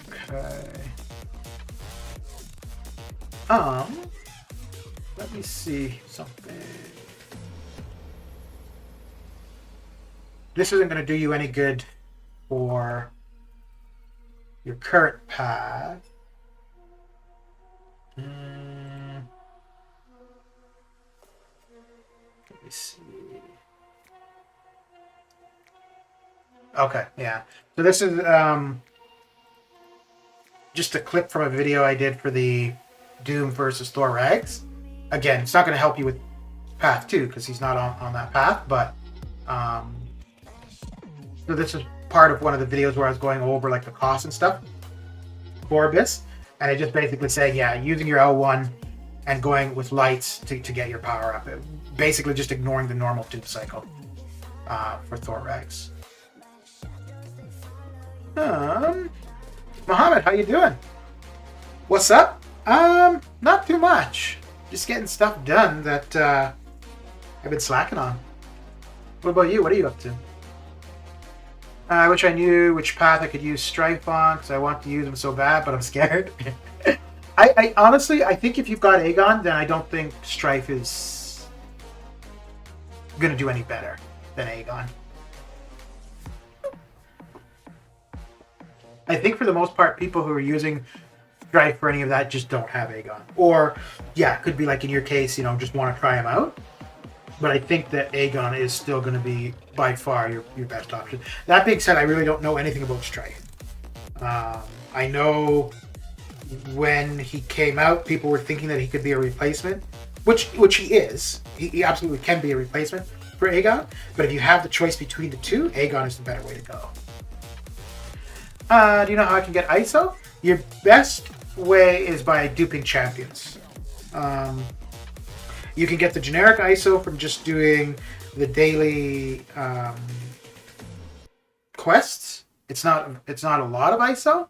Okay. Let me see something. This isn't going to do you any good for your current path. Let me see. Okay, yeah. So this is just a clip from a video I did for the Doom versus Thor Rags. Again, it's not going to help you with Path 2 because he's not on that path, but so this is part of one of the videos where I was going over like the costs and stuff for Abyss, and I just basically saying, yeah, using your L1 and going with lights to get your power up. Basically just ignoring the normal tube cycle for Thor Rags. Mohammed, how you doing? What's up? Not too much. Just getting stuff done that I've been slacking on. What about you? What are you up to? I wish I knew which path I could use Strife on, because I want to use them so bad, but I'm scared. I honestly, I think if you've got Aegon, then I don't think Strife is going to do any better than Aegon. I think for the most part, people who are using Strife for any of that just don't have Aegon. Or, yeah, it could be like in your case, just want to try him out. But I think that Aegon is still going to be, by far, your best option. That being said, I really don't know anything about Strife. I know when he came out, people were thinking that he could be a replacement, which he is. He absolutely can be a replacement for Aegon. But if you have the choice between the two, Aegon is the better way to go. Do you know how I can get ISO? Your best way is by duping champions. You can get the generic ISO from just doing the daily quests. It's not a lot of ISO.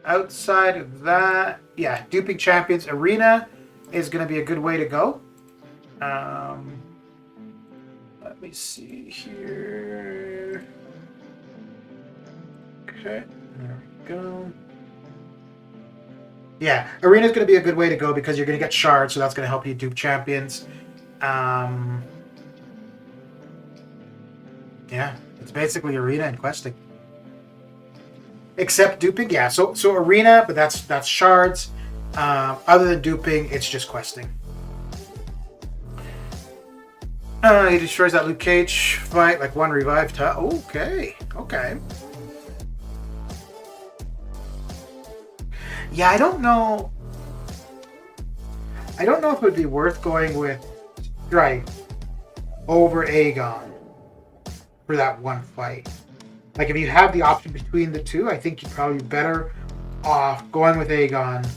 Outside of that, yeah, duping champions. Arena is going to be a good way to go. Let me see here. Okay, there we go. Yeah, Arena is going to be a good way to go because you're going to get shards, so that's going to help you dupe champions. Yeah, it's basically Arena and questing. Except duping, yeah. So Arena, but that's shards. Other than duping, it's just questing. He destroys that Luke Cage fight like one revived time. Okay. Yeah, I don't know I don't know if it would be worth going with Strife over Aegon for that one fight. Like, if you have the option between the two, I think you'd probably be better off going with Aegon.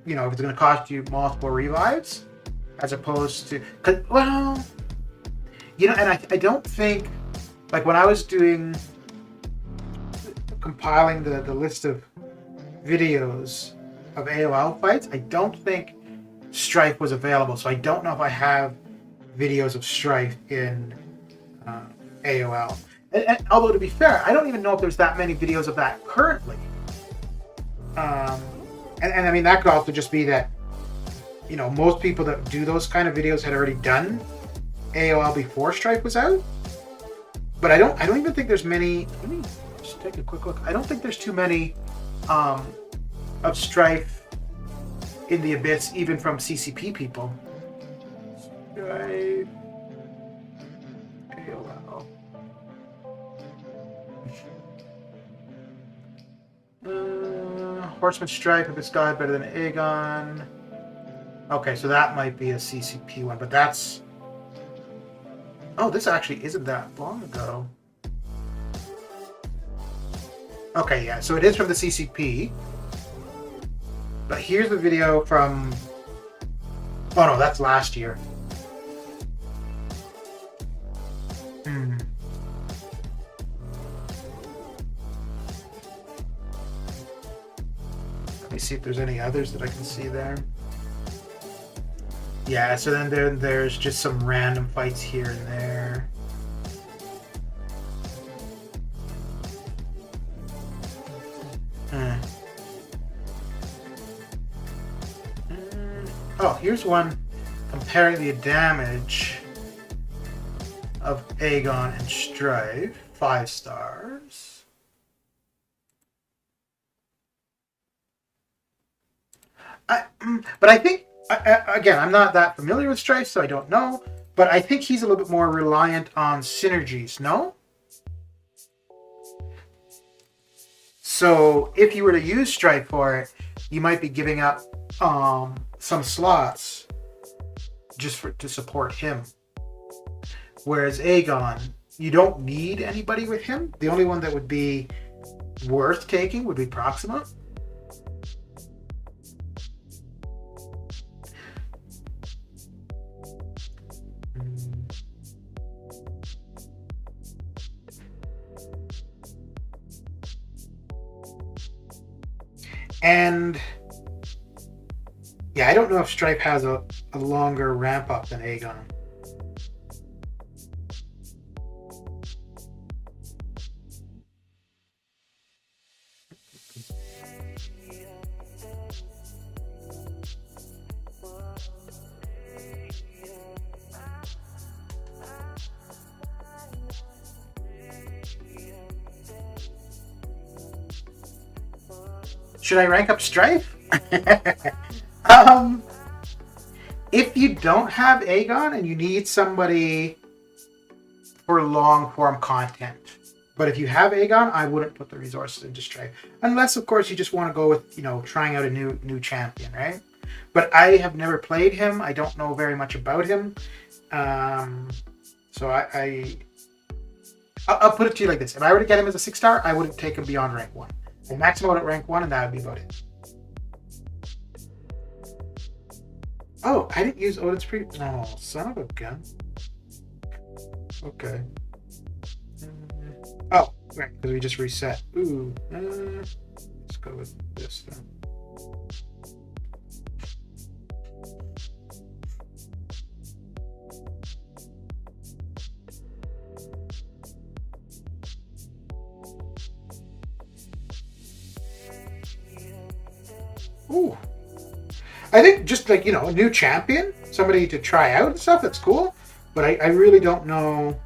You know, if it's going to cost you multiple revives, as opposed to, well, you know, and I don't think, like, when I was compiling the list of videos of AOL fights, I don't think Strife was available. So I don't know if I have videos of Strife in AOL. And although, to be fair, I don't even know if there's that many videos of that currently. And I mean, that could also just be that, you know, most people that do those kind of videos had already done AOL before Strife was out. But I don't even think there's many. Let me just take a quick look. I don't think there's too many of Strife in the Abyss, even from CCP people. Strife AOL. Horseman Strife, if it's God better than Aegon. Okay, so that might be a CCP one, but that's... Oh, this actually isn't that long ago. Okay, yeah, so it is from the CCP. But here's the video from... Oh no, that's last year. Let me see if there's any others that I can see there. Yeah, so then there's just some random fights here and there. Oh, here's one comparing the damage of Aegon and Strife. 5 stars. But I think, again, I'm not that familiar with Strife, so I don't know. But I think he's a little bit more reliant on synergies, no? So if you were to use Strife for it, you might be giving up some slots just to support him. Whereas Aegon, you don't need anybody with him. The only one that would be worth taking would be Proxima. And yeah, I don't know if Strife has a longer ramp up than Aegon. Should I rank up Strife? If you don't have Aegon and you need somebody for long form content, but if you have Aegon, I wouldn't put the resources into Strife, unless of course you just want to go with, you know, trying out a new champion, right? But I have never played him. I don't know very much about him, so I'll put it to you like this: if I were to get him as a 6-star, I wouldn't take him beyond rank 1. I max him out at rank 1, and that would be about it. Oh, I didn't use Odin's pre... No, son of a gun. Okay. Oh, right, because we just reset. Ooh, let's go with this then. Ooh. I think just like, you know, a new champion, somebody to try out and stuff, that's cool. But I really don't know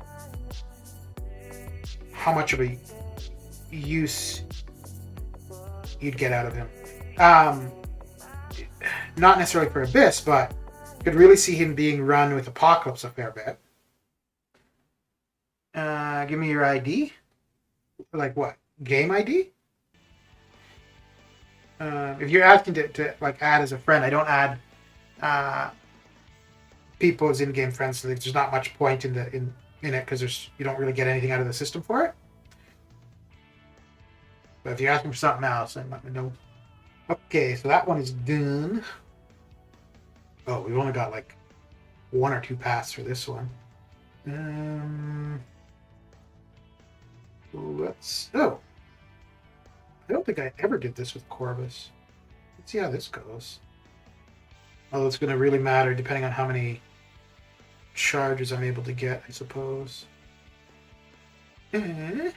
how much of a use you'd get out of him. Not necessarily for Abyss, but could really see him being run with Apocalypse a fair bit. Give me your ID. Like what? Game ID? If you're asking to like add as a friend, I don't add people as in-game friends, so there's not much point in it because you don't really get anything out of the system for it. But if you're asking for something else, then let me know. Okay, so that one is done. Oh, we've only got like 1 or 2 paths for this one. Let's. Oh, I don't think I ever did this with Corvus. Let's see how this goes. Although it's going to really matter depending on how many charges I'm able to get, I suppose. There's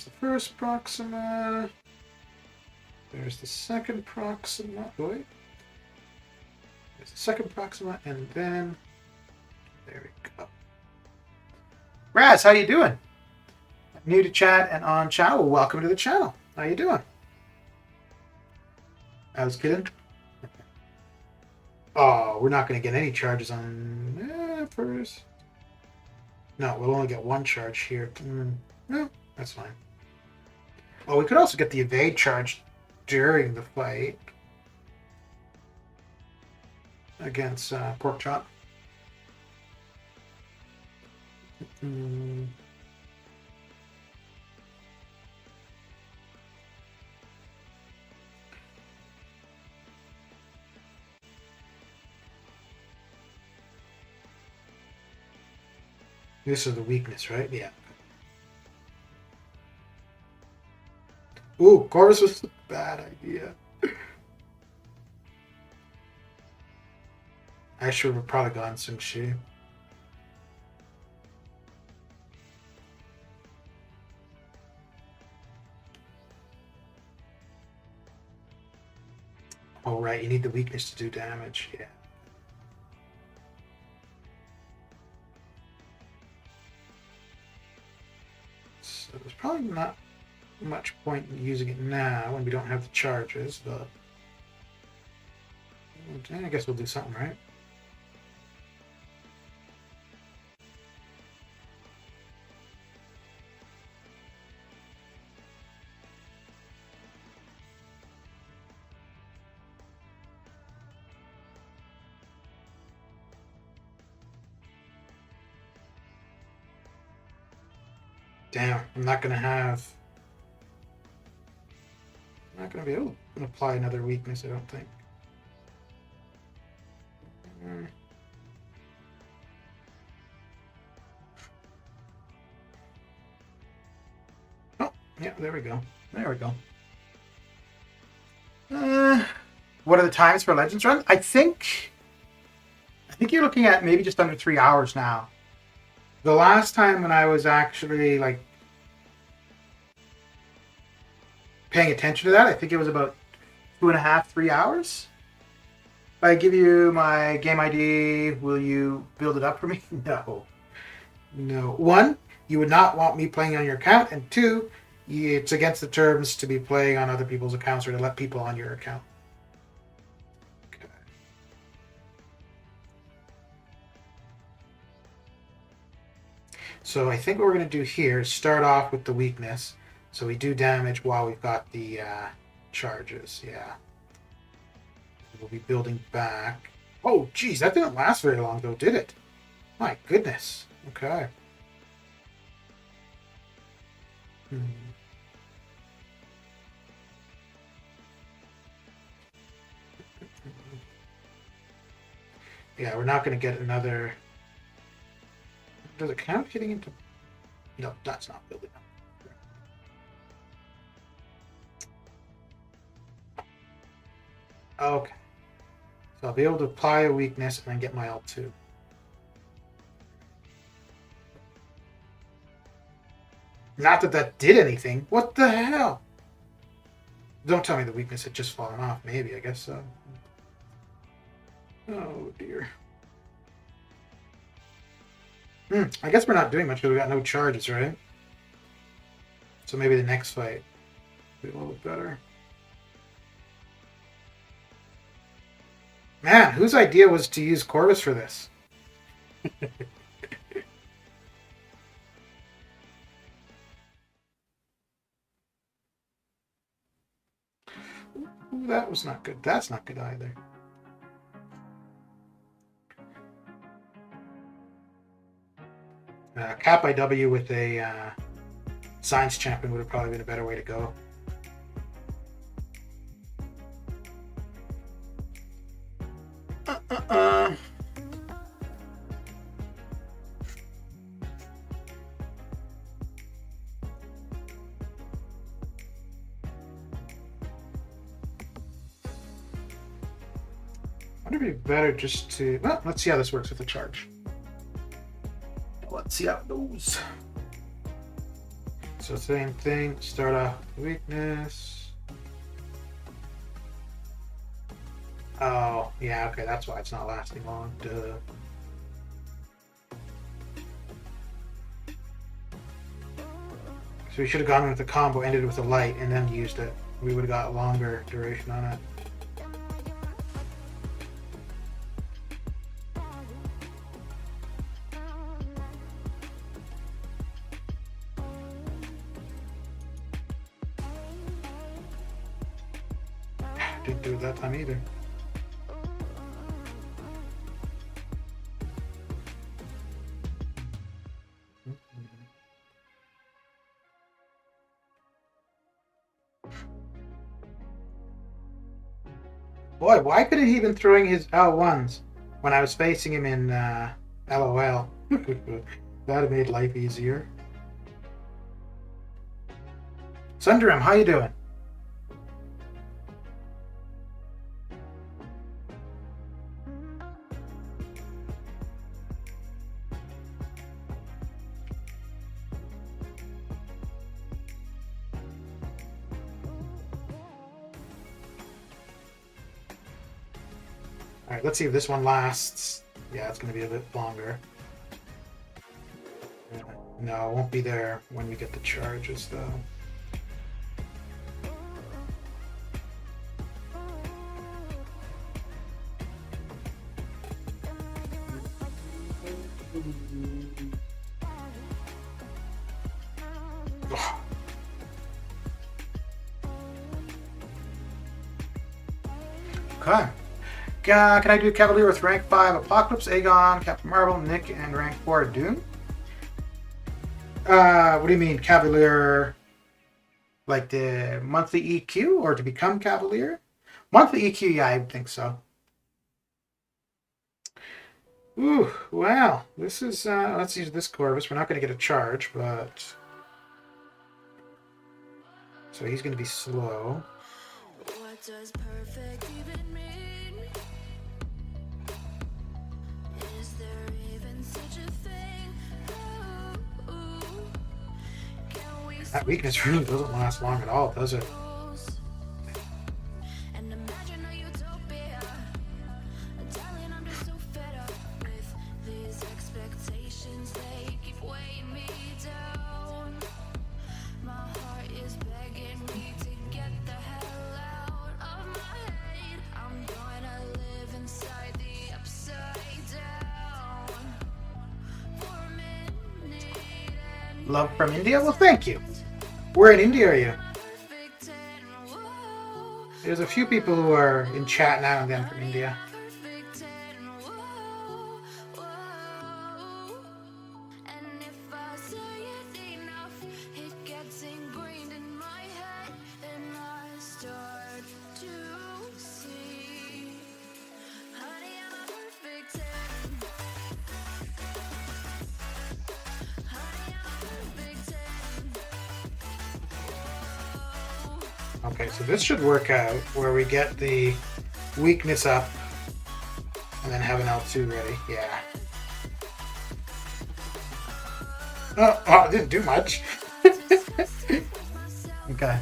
the first Proxima. There's the second Proxima. Wait. There's the second Proxima, and then there we go. Raz, how you doing? New to chat and on channel. Well, welcome to the channel. How you doing? I was kidding. Oh, we're not going to get any charges on first. No, we'll only get 1 charge here. No, that's fine. Oh, we could also get the evade charge during the fight against Pork Chop. This is the weakness, right? Yeah. Ooh, Corvus was a bad idea. I should have probably gone Sing Shi. Oh, right. You need the weakness to do damage. Yeah. So there's probably not much point in using it now when we don't have the charges, but I guess we'll do something, right? Damn, I'm not going to be able to apply another weakness, I don't think. Oh, yeah, there we go. There we go. What are the times for Legends Run? I think you're looking at maybe just under 3 hours now. The last time when I was actually like paying attention to that, I think it was about 2.5, 3 hours. If I give you my game ID, will you build it up for me? No. No. 1, you would not want me playing on your account, and 2, it's against the terms to be playing on other people's accounts or to let people on your account. Okay. So I think what we're going to do here is start off with the weakness. So we do damage while we've got the charges. Yeah. We'll be building back. Oh, geez, that didn't last very long, though, did it? My goodness. Okay. Yeah, we're not going to get another... Does it count getting into... No, that's not building up. Okay. So I'll be able to apply a weakness and then get my L2. Not that that did anything. What the hell? Don't tell me the weakness had just fallen off. Maybe, I guess so. Oh, dear. I guess we're not doing much because we got no charges, right? So maybe the next fight will be a little better. Man, whose idea was to use Corvus for this? that was not good. That's not good either. Cap IW with a science champion would have probably been a better way to go. I wonder if it'd be better just to... Well, let's see how this works with the charge. Let's see how it goes. So same thing, start off with weakness. Oh, yeah, okay, that's why it's not lasting long. Duh. So we should have gone with the combo, ended with a light, and then used it. We would have got a longer duration on it. Didn't do it that time either. Boy, why couldn't he been throwing his L1s when I was facing him in LOL? That'd have made life easier. Sundaram, how you doing? Alright, let's see if this one lasts. Yeah, it's going to be a bit longer. No, it won't be there when we get the charges, though. Okay. Can I do Cavalier with rank 5 Apocalypse, Aegon, Captain Marvel, Nick, and rank 4 Doom? What do you mean, Cavalier? Like the monthly EQ or to become Cavalier? Monthly EQ, yeah, I think so. Ooh, wow. This is, let's use this Corvus. We're not going to get a charge, but... So he's going to be slow. What does perfect even mean? Is there even such a thing? That weakness really doesn't last long at all, does it? Love from India? Well, thank you. Where in India are you? There's a few people who are in chat now and then from India. Okay, so this should work out where we get the weakness up and then have an L2 ready. Yeah. Oh, it didn't do much. Okay.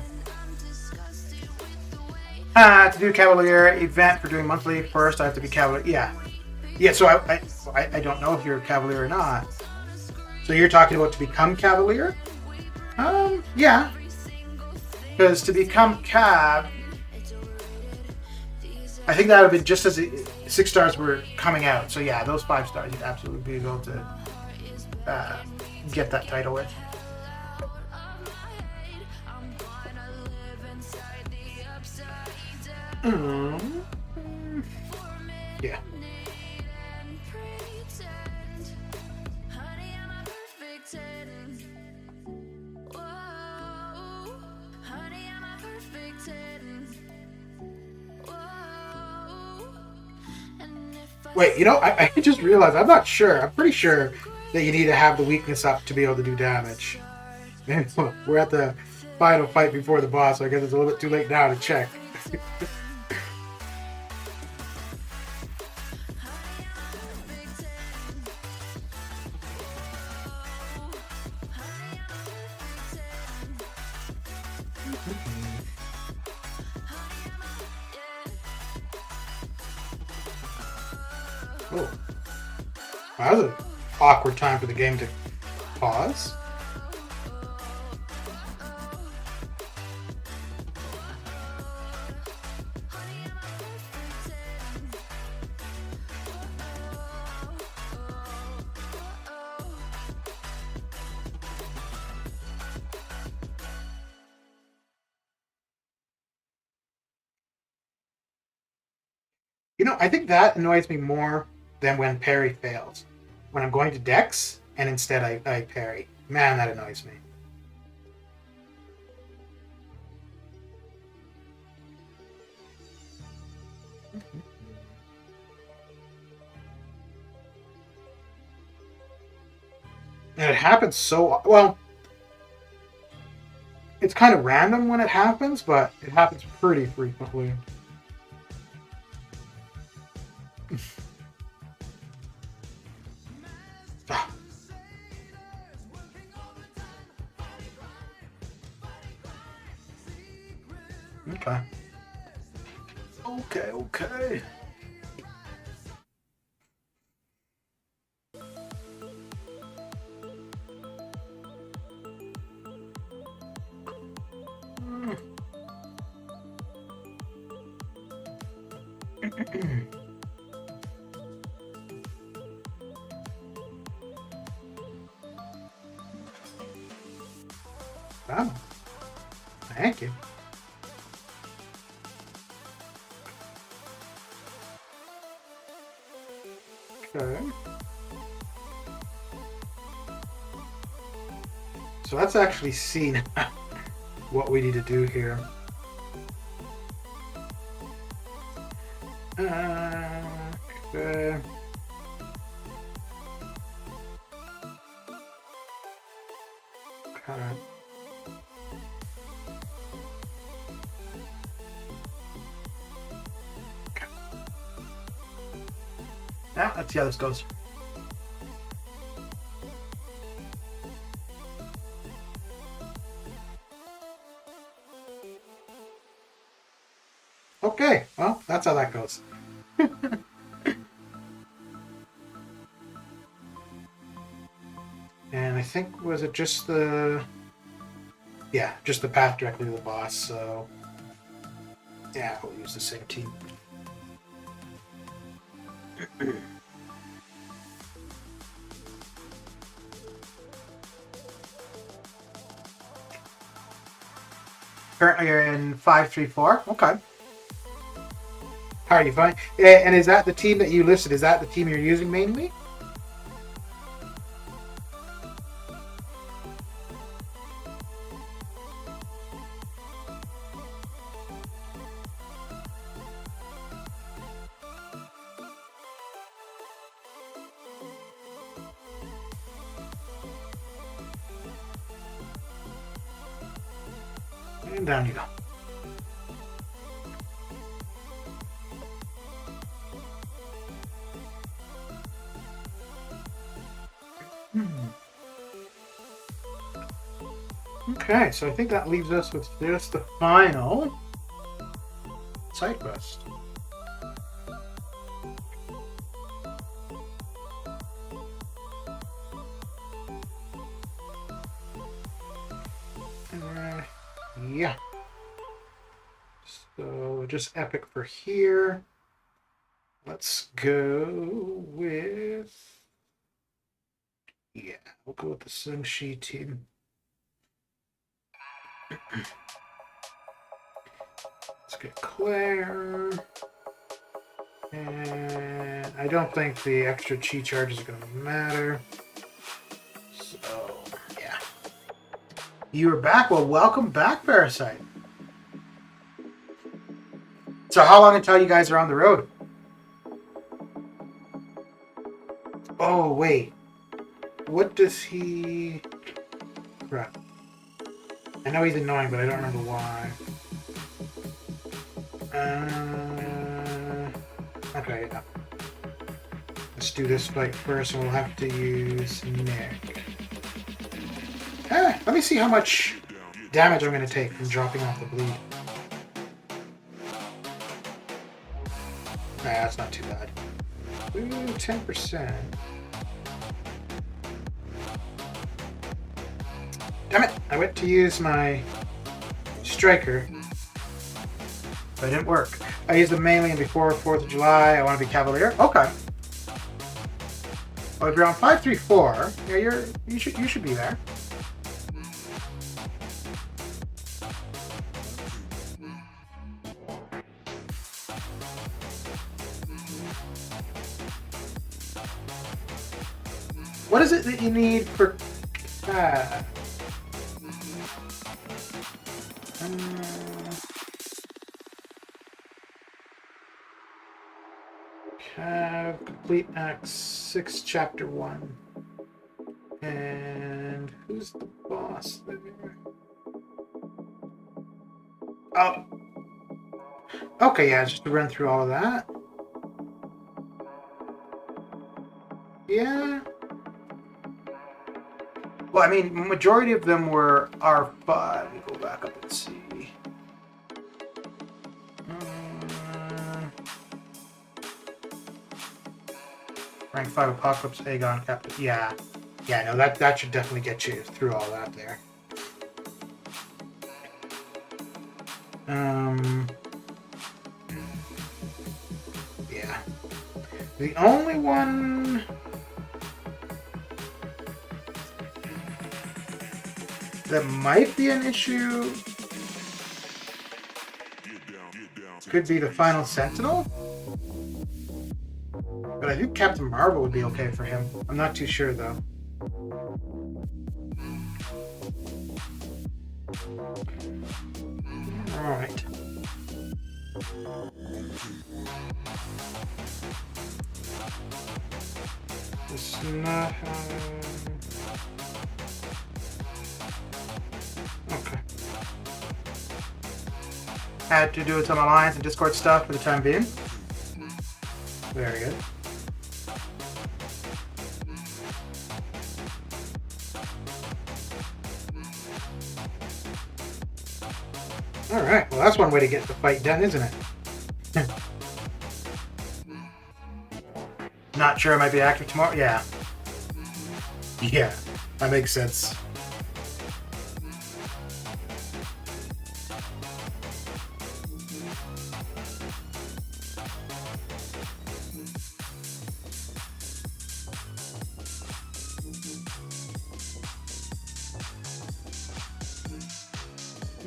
To do Cavalier event for doing monthly first, I have to be Cavalier. Yeah. Yeah, so I don't know if you're a Cavalier or not. So you're talking about to become Cavalier? Yeah. Because to become Cav, I think that would have been just as 6 stars were coming out. So yeah, those 5 stars you'd absolutely be able to get that title with. Yeah. Wait, I just realized I'm not sure. I'm pretty sure that you need to have the weakness up to be able to do damage. We're at the final fight before the boss, so I guess it's a little bit too late now to check. Oh, that was an awkward time for the game to pause. I think that annoys me more than when parry fails. When I'm going to Dex and instead I parry. Man, that annoys me. And it happens so well. It's kind of random when it happens, but it happens pretty frequently. Okay. Okay. Wow. Thank you. Okay. So let's actually see what we need to do here. Okay. Okay. Yeah, let's see how this goes. Okay, well, that's how that goes. And I think, was it just the... Yeah, just the path directly to the boss, so... Yeah, we'll use the same team. Currently you're in 534. Okay. How are you fine? And is that the team that you listed? Is that the team you're using mainly? And down you go. Okay, so I think that leaves us with just the final side quest. Yeah. So just epic for here. Let's go with... Yeah, we'll go with the Sungshi team. Let's get Claire. And I don't think the extra chi charges are going to matter. So, yeah. You are back. Well, welcome back, Parasite. So how long until you guys are on the road? Oh, wait. What does he... Crap. I know he's annoying, but I don't remember why. Okay, yeah. Let's do this fight first, and we'll have to use Nick. Let me see how much damage I'm going to take from dropping off the bleed. Nah, that's not too bad. Ooh, 10%. Damn it! I went to use my striker, but it didn't work. I used them mainly before 4th of July. I want to be Cavalier. Okay. Well, if you're on 534, yeah, you should be there. What is it that you need for complete Act 6, Chapter 1. And who's the boss there? Oh. Okay, yeah, just to run through all of that. Yeah. Well, I mean, majority of them were R5. Let me go back up and see. Rank 5 Apocalypse, Aegon, Captain. Yeah. Yeah, no, that should definitely get you through all that there. Yeah. The only one... that might be an issue could be the final Sentinel. But I think Captain Marvel would be okay for him. I'm not too sure though. Alright. It's not... Okay. Had to do some Alliance and Discord stuff for the time being. Very good. Alright, well that's one way to get the fight done, isn't it? Not sure I might be active tomorrow? Yeah. Yeah, that makes sense.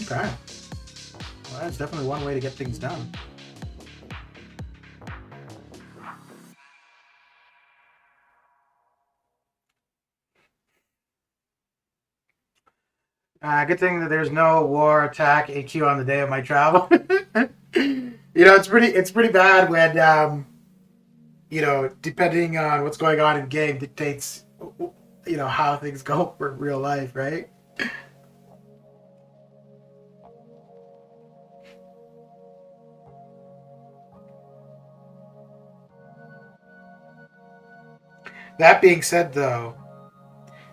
Okay. Well, that's definitely one way to get things done. Good thing that there's no war attack HQ on the day of my travel. You know, it's pretty bad when you know, depending on what's going on in game dictates, you know, how things go for real life, right? That being said, though,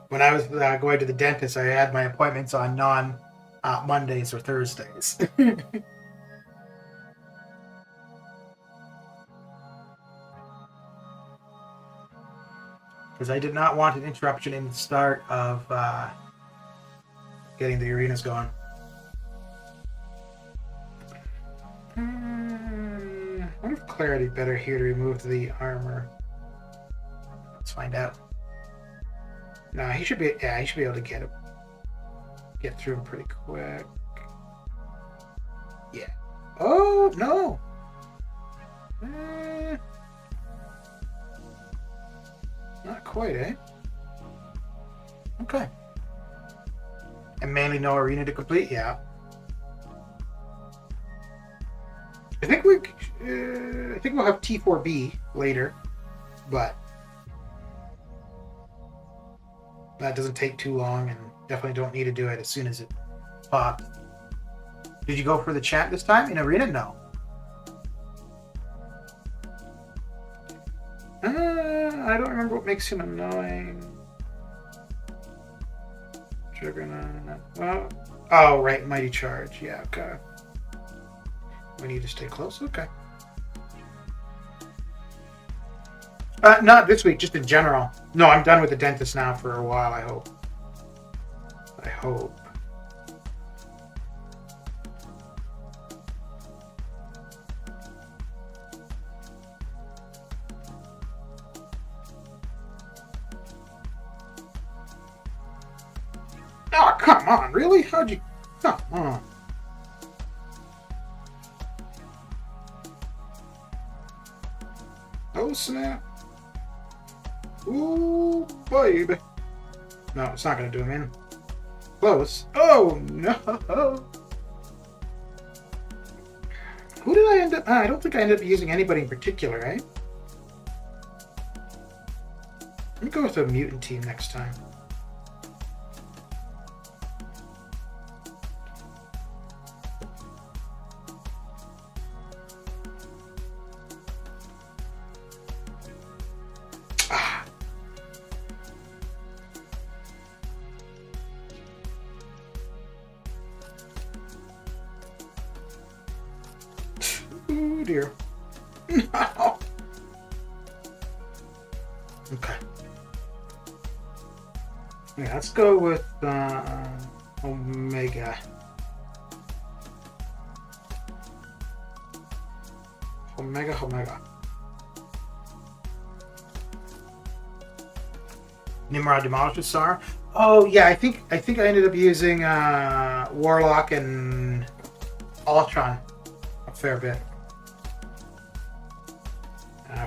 when I was going to the dentist, I had my appointments on non-Mondays or Thursdays. Because I did not want an interruption in the start of getting the arenas going. I wonder if Clarity better here to remove the armor. Let's find out. No, he should be. Yeah, he should be able to get through him pretty quick. Yeah. Oh, no. Eh, not quite, eh? Okay. And mainly no arena to complete? Yeah. I think we'll have T4B later, but that doesn't take too long, and definitely don't need to do it as soon as it pops. Did you go for the chat this time in arena? No. I don't remember what makes him annoying. Juggernaut. Oh, right, Mighty Charge. Yeah, okay. We need to stay close. Okay. Not this week, just in general. No, I'm done with the dentist now for a while, I hope. I hope. Oh, come on, really? How'd you... Come on. Oh, snap. Ooh, baby. No, it's not going to do him in. Close. Oh, no. Who did I end up... I don't think I ended up using anybody in particular, right? Let me go with a mutant team next time. Oh dear. No. Okay. Yeah, let's go with Omega. Omega. Nimrod demolishes Sar. Oh yeah, I think I ended up using Warlock and Ultron a fair bit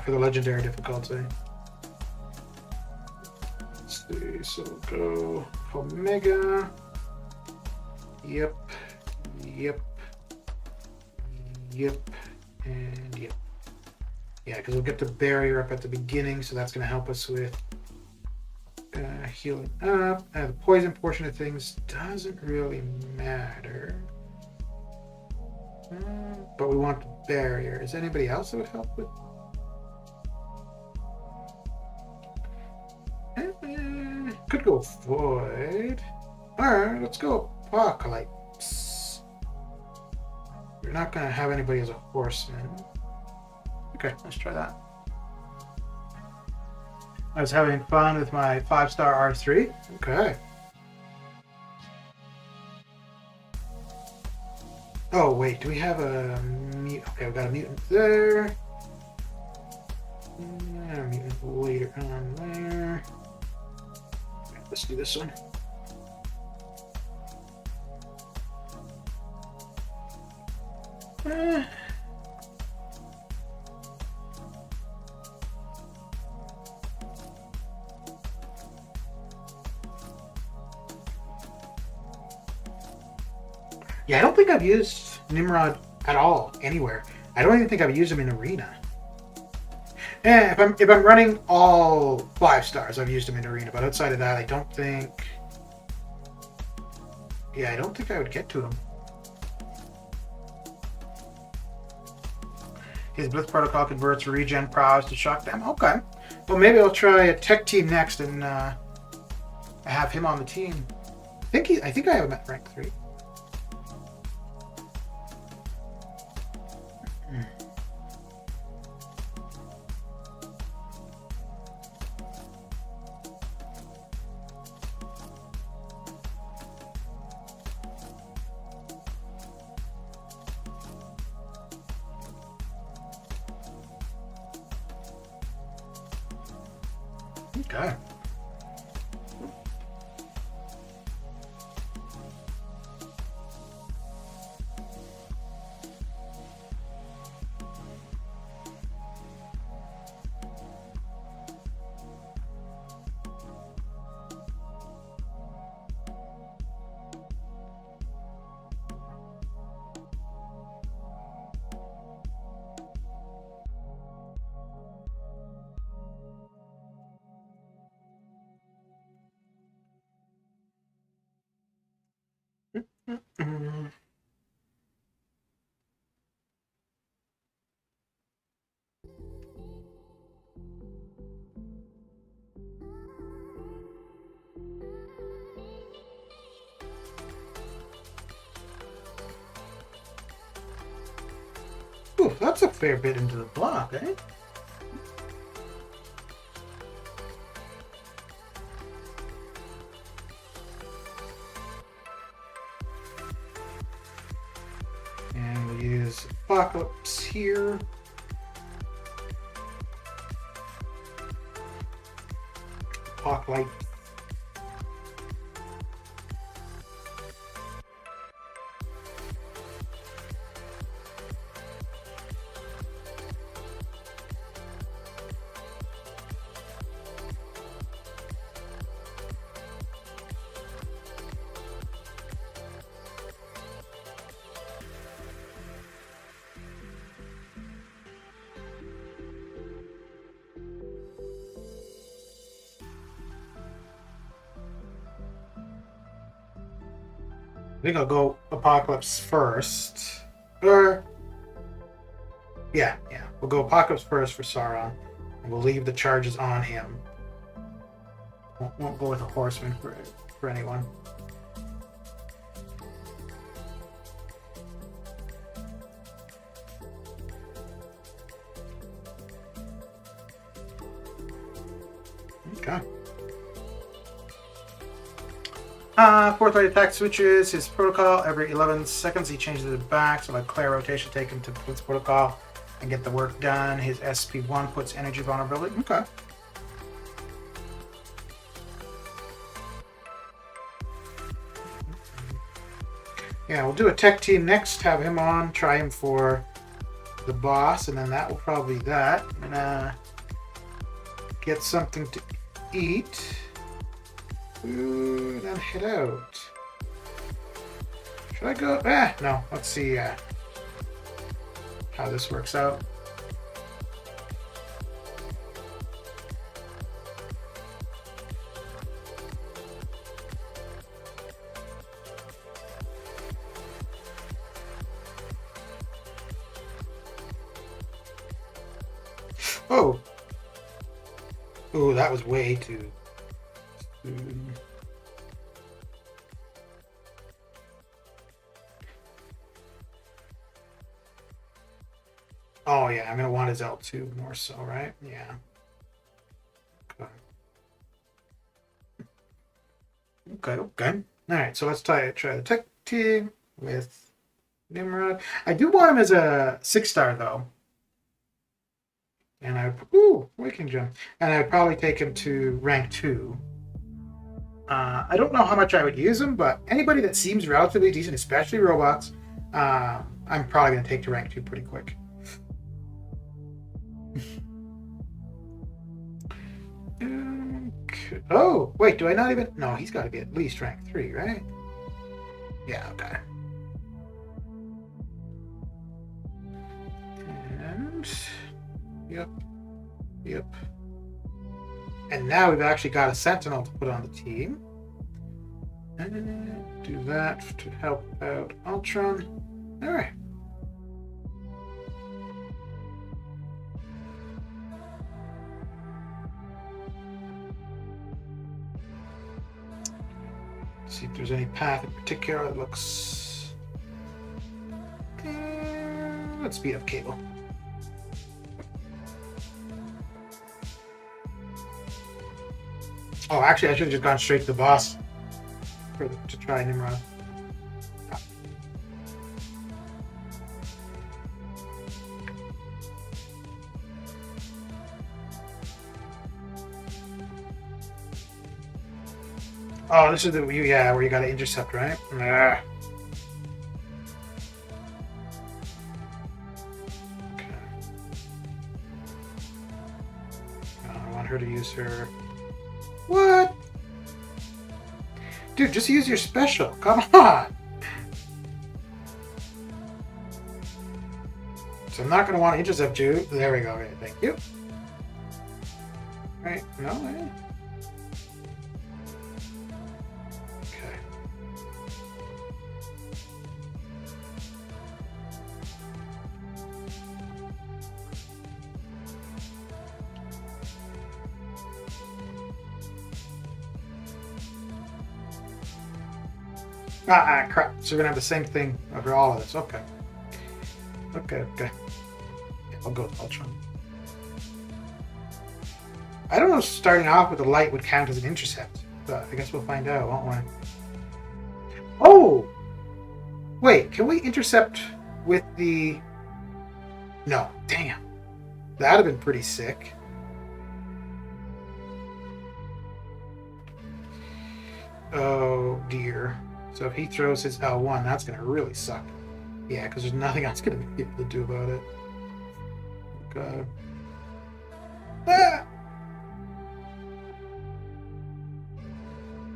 for the legendary difficulty. Let's see, so go Omega. Yep, and yep. Yeah, because we'll get the barrier up at the beginning, so that's going to help us with healing up. The poison portion of things doesn't really matter. But we want the barrier. Is there anybody else that would help with? Could go Void. Alright, let's go Apocalypse. We're not going to have anybody as a horseman. Okay, let's try that. I was having fun with my 5-star R3. Okay. Oh, wait, do we have a mutant? Okay, we've got a mutant there. And a mutant later on there. Okay, let's do this one. Yeah, I don't think I've used Nimrod at all anywhere. I don't even think I've used him in arena. If I'm running all 5 stars, I've used him in arena. But outside of that, I don't think. Yeah, I don't think I would get to him. His Blitz Protocol converts regen prowess to shock them. Okay. Well, maybe I'll try a tech team next and have him on the team. I think I have him at rank 3. Okay. Mm-mm. Ooh, that's a fair bit into the block, eh? And we'll use Apocalypse here. Apocalypse. I think I'll go Apocalypse first. Or, yeah. We'll go Apocalypse first for Sauron. And we'll leave the charges on him. Won't go with a Horseman for anyone. Okay. Fourth light attack switches his protocol every 11 seconds. He changes it back, so like Claire rotation, take him to Blitz protocol and get the work done. His SP1 puts energy vulnerability. Okay. Yeah, we'll do a tech team next. Have him on. Try him for the boss, and then that will probably be that. I'm gonna get something to eat. Ooh, then head out. Should I go? No. Let's see how this works out. Oh. Ooh, that was way too. Oh yeah, I'm gonna want his L2 more so, right? Yeah. Okay. Alright, so let's try the tech team with Nimrod. I do want him as a 6-star though. And Waking Gem. And I'd probably take him to rank 2. I don't know how much I would use him, but anybody that seems relatively decent, especially robots, I'm probably going to take to rank 2 pretty quick. Okay. Oh, wait, do I not even... No, he's got to be at least rank 3, right? Yeah, okay. And... Yep. And now we've actually got a Sentinel to put on the team. And do that to help out Ultron. All right. See if there's any path in particular that looks... let's speed up Cable. Oh, actually, I should have just gone straight to the boss to try Nimrod. Oh, this is where you got to intercept, right? Okay. I want her to use her... What? Dude, just use your special. Come on. So I'm not going to want to intercept you. There we go. Okay, thank you. Right? No? Okay. Crap. So we're gonna have the same thing over all of this. Okay. Okay. Yeah, I'll go with Ultron. I don't know if starting off with a light would count as an intercept, but I guess we'll find out, won't we? Oh! Wait, can we intercept with the... No, damn. That'd have been pretty sick. Oh, dear. So if he throws his L1, that's going to really suck. Yeah, because there's nothing else going to be able to do about it. God. Ah!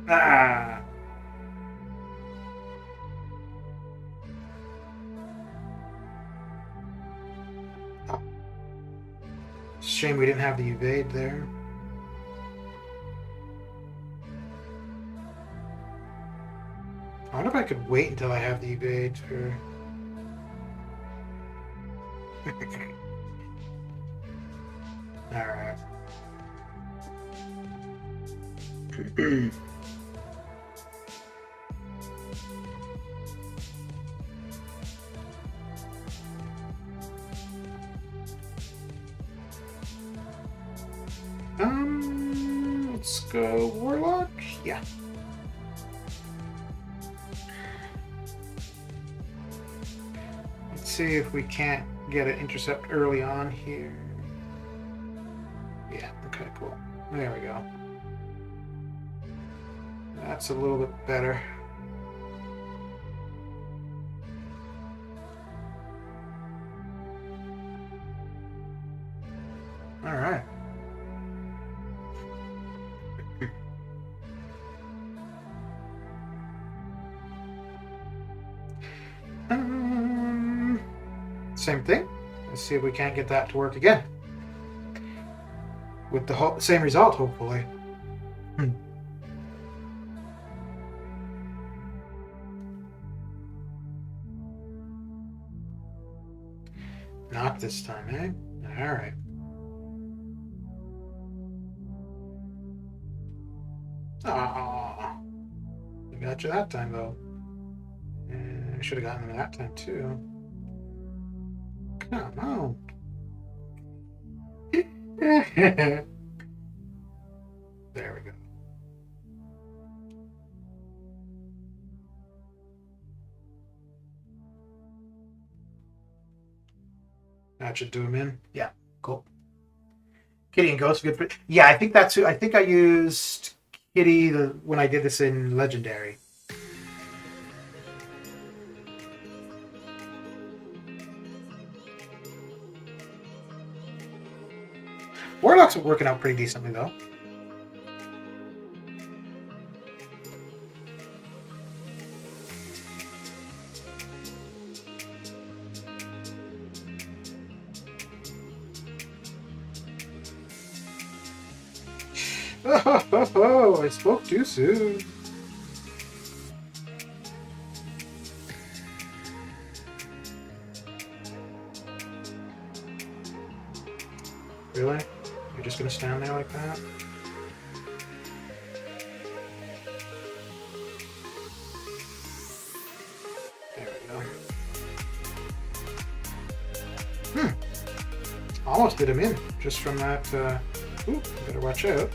Ah! Oh. Shame we didn't have the evade there. I wonder if I could wait until I have the evade for... Alright. Let's go Warlock. Yeah. Let's see if we can't get an intercept early on here. Yeah, okay, cool. There we go. That's a little bit better. All right. Same thing. Let's see if we can't get that to work again. With the same result, hopefully. Not this time, eh? All right. Ah, I got you that time, though. I should have gotten them that time, too. Come on. There we go. That should do him in. Yeah, cool. Kitty and Ghost, good for. Yeah, I think that's who. I think I used Kitty when I did this in Legendary. Warlock's working out pretty decently, though. Oh, I spoke too soon. Really? You're just gonna stand there like that? There we go. Almost did him in, just from that, ooh, better watch out.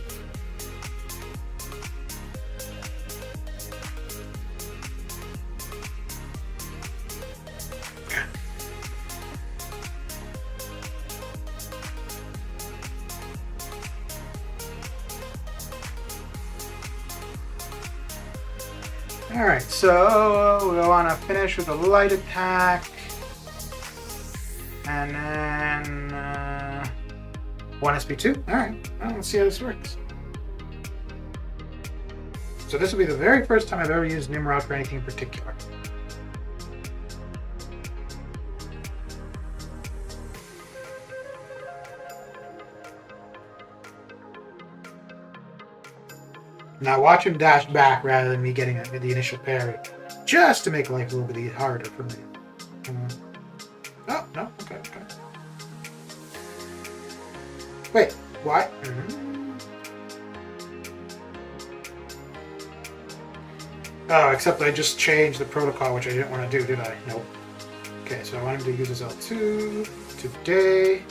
Alright, so we'll want to finish with a light attack. And then 1 SP2. Alright, well, let's see how this works. So this will be the very first time I've ever used Nimrod for anything in particular. Now watch him dash back rather than me getting the initial parry, just to make life a little bit harder for me. Oh, no, okay. Wait, what? Oh, except I just changed the protocol, which I didn't want to do, did I? Nope. Okay, so I want him to use his L2 today.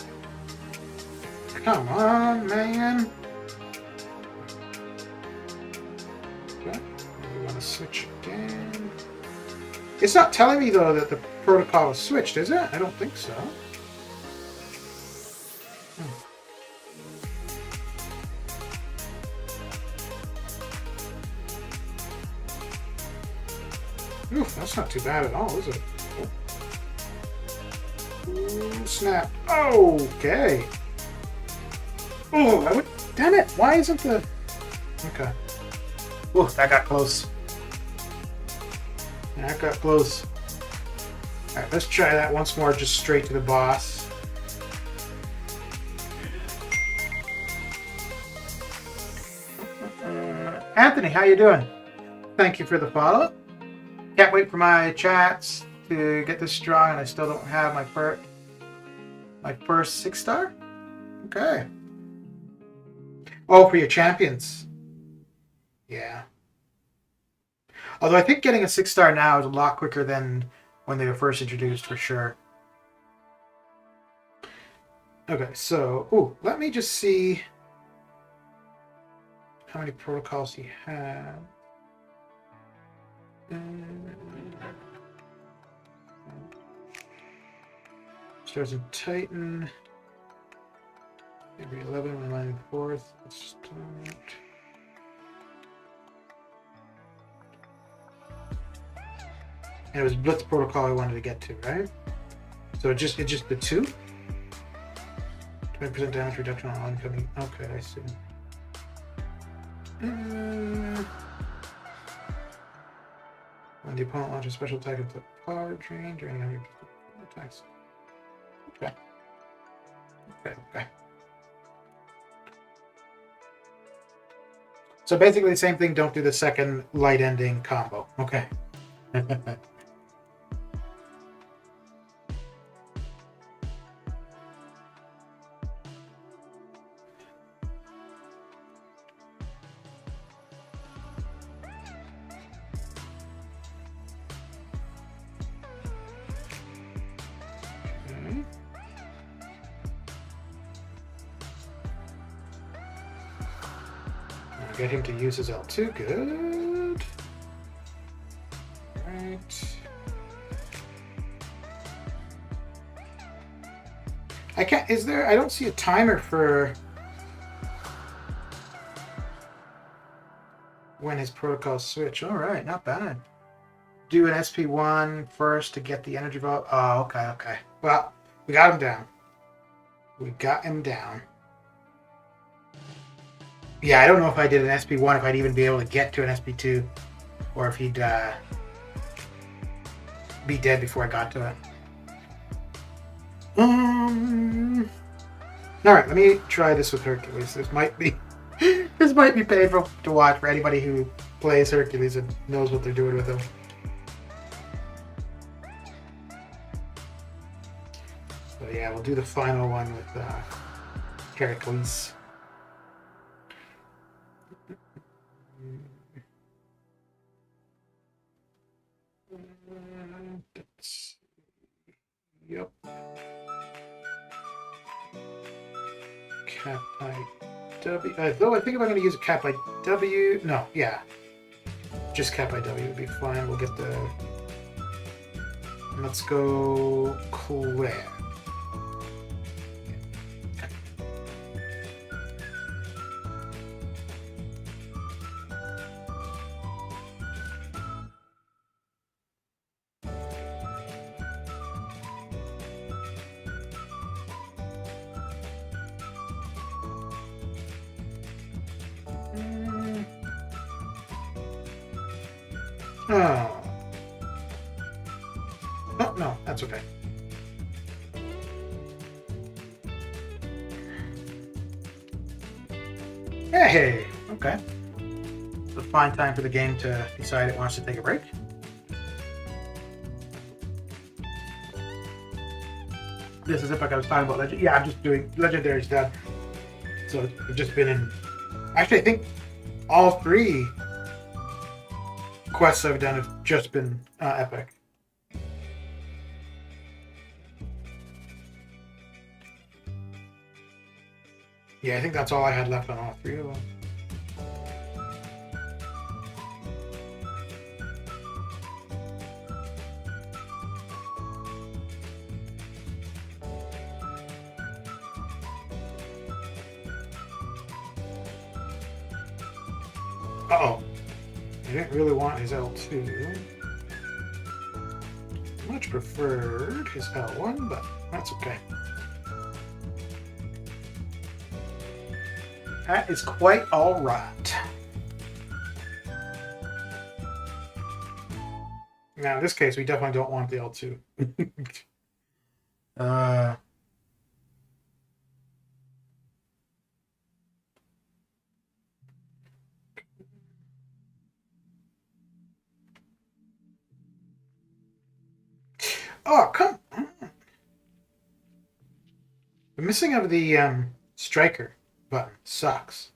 Come on, man. Okay. We want to switch again. It's not telling me, though, that the protocol is switched, is it? I don't think so. Oof, that's not too bad at all, is it? Ooh, snap. Okay. Oh, damn it. Why isn't the... Okay. Ooh, that got close. That got close. Alright, let's try that once more, just straight to the boss. Anthony, how you doing? Thank you for the follow. Can't wait for my chats to get this strong, and I still don't have my first 6-star. Okay. Oh, for your champions. Yeah. Although I think getting a 6-star now is a lot quicker than when they were first introduced, for sure. Okay, so let me just see how many protocols he had. Stars in Titan. Maybe 11 when landing 4th. Let's start. And it was Blitz protocol I wanted to get to, right? So it's just the 2? 20% damage reduction on oncoming. Okay, I see. When the opponent launches a special attack into power drain during any attacks. Okay. Okay. So basically the same thing, don't do the second light ending combo. Okay. Get him to use his L2. Good. Right. I can't. Is there? I don't see a timer for when his protocols switch. All right, not bad. Do an SP1 first to get the energy vault. Oh, okay. Well, we got him down. Yeah, I don't know if I did an SP1, if I'd even be able to get to an SP2, or if he'd be dead before I got to it. All right, let me try this with Hercules. This might be painful to watch for anybody who plays Hercules and knows what they're doing with him. So yeah, we'll do the final one with Hercules. Yep. Cap by W. Though I think if I'm going to use a cap by W. No, yeah. Just cap by W would be fine. We'll get the. Let's go Claire. Oh. Oh, no, that's okay. Hey, okay. It's a fine time for the game to decide it wants to take a break. This is like I was talking about Legend. Yeah, I'm just doing Legendary's done. So I've just been in. Actually, I think all three quests I've done have just been epic. Yeah, I think that's all I had left on all three of them. Uh-oh. I didn't really want his L2. Much preferred his L1, but that's okay. That is quite all right. Now, in this case, we definitely don't want the L2. Oh, come on. The missing of the striker button sucks.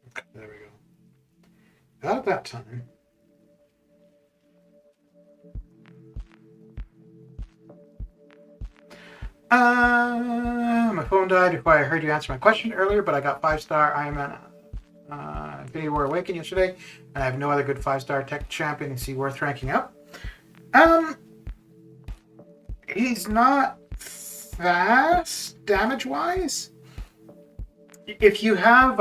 Okay, there we go. Out of that time. My phone died before I heard you answer my question earlier, but I got 5-star Iron Man Infinity War Awaken yesterday, and I have no other good 5-star tech champion and see worth ranking up. He's not fast damage-wise. If you have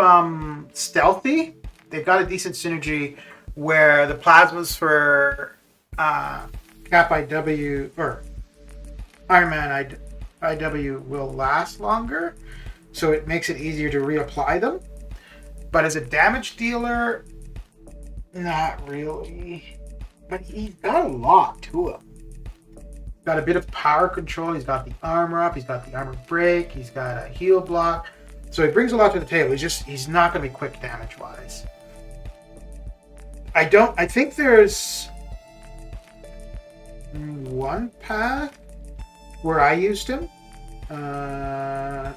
Stealthy, they've got a decent synergy where the plasmas for Cap IW or Iron Man IW will last longer, so it makes it easier to reapply them. But as a damage dealer, not really. But he's got a lot to him. He's got a bit of power control. He's got the armor up. He's got the armor break. He's got a heal block. So he brings a lot to the table. He's not going to be quick damage wise. I think there's one path where I used him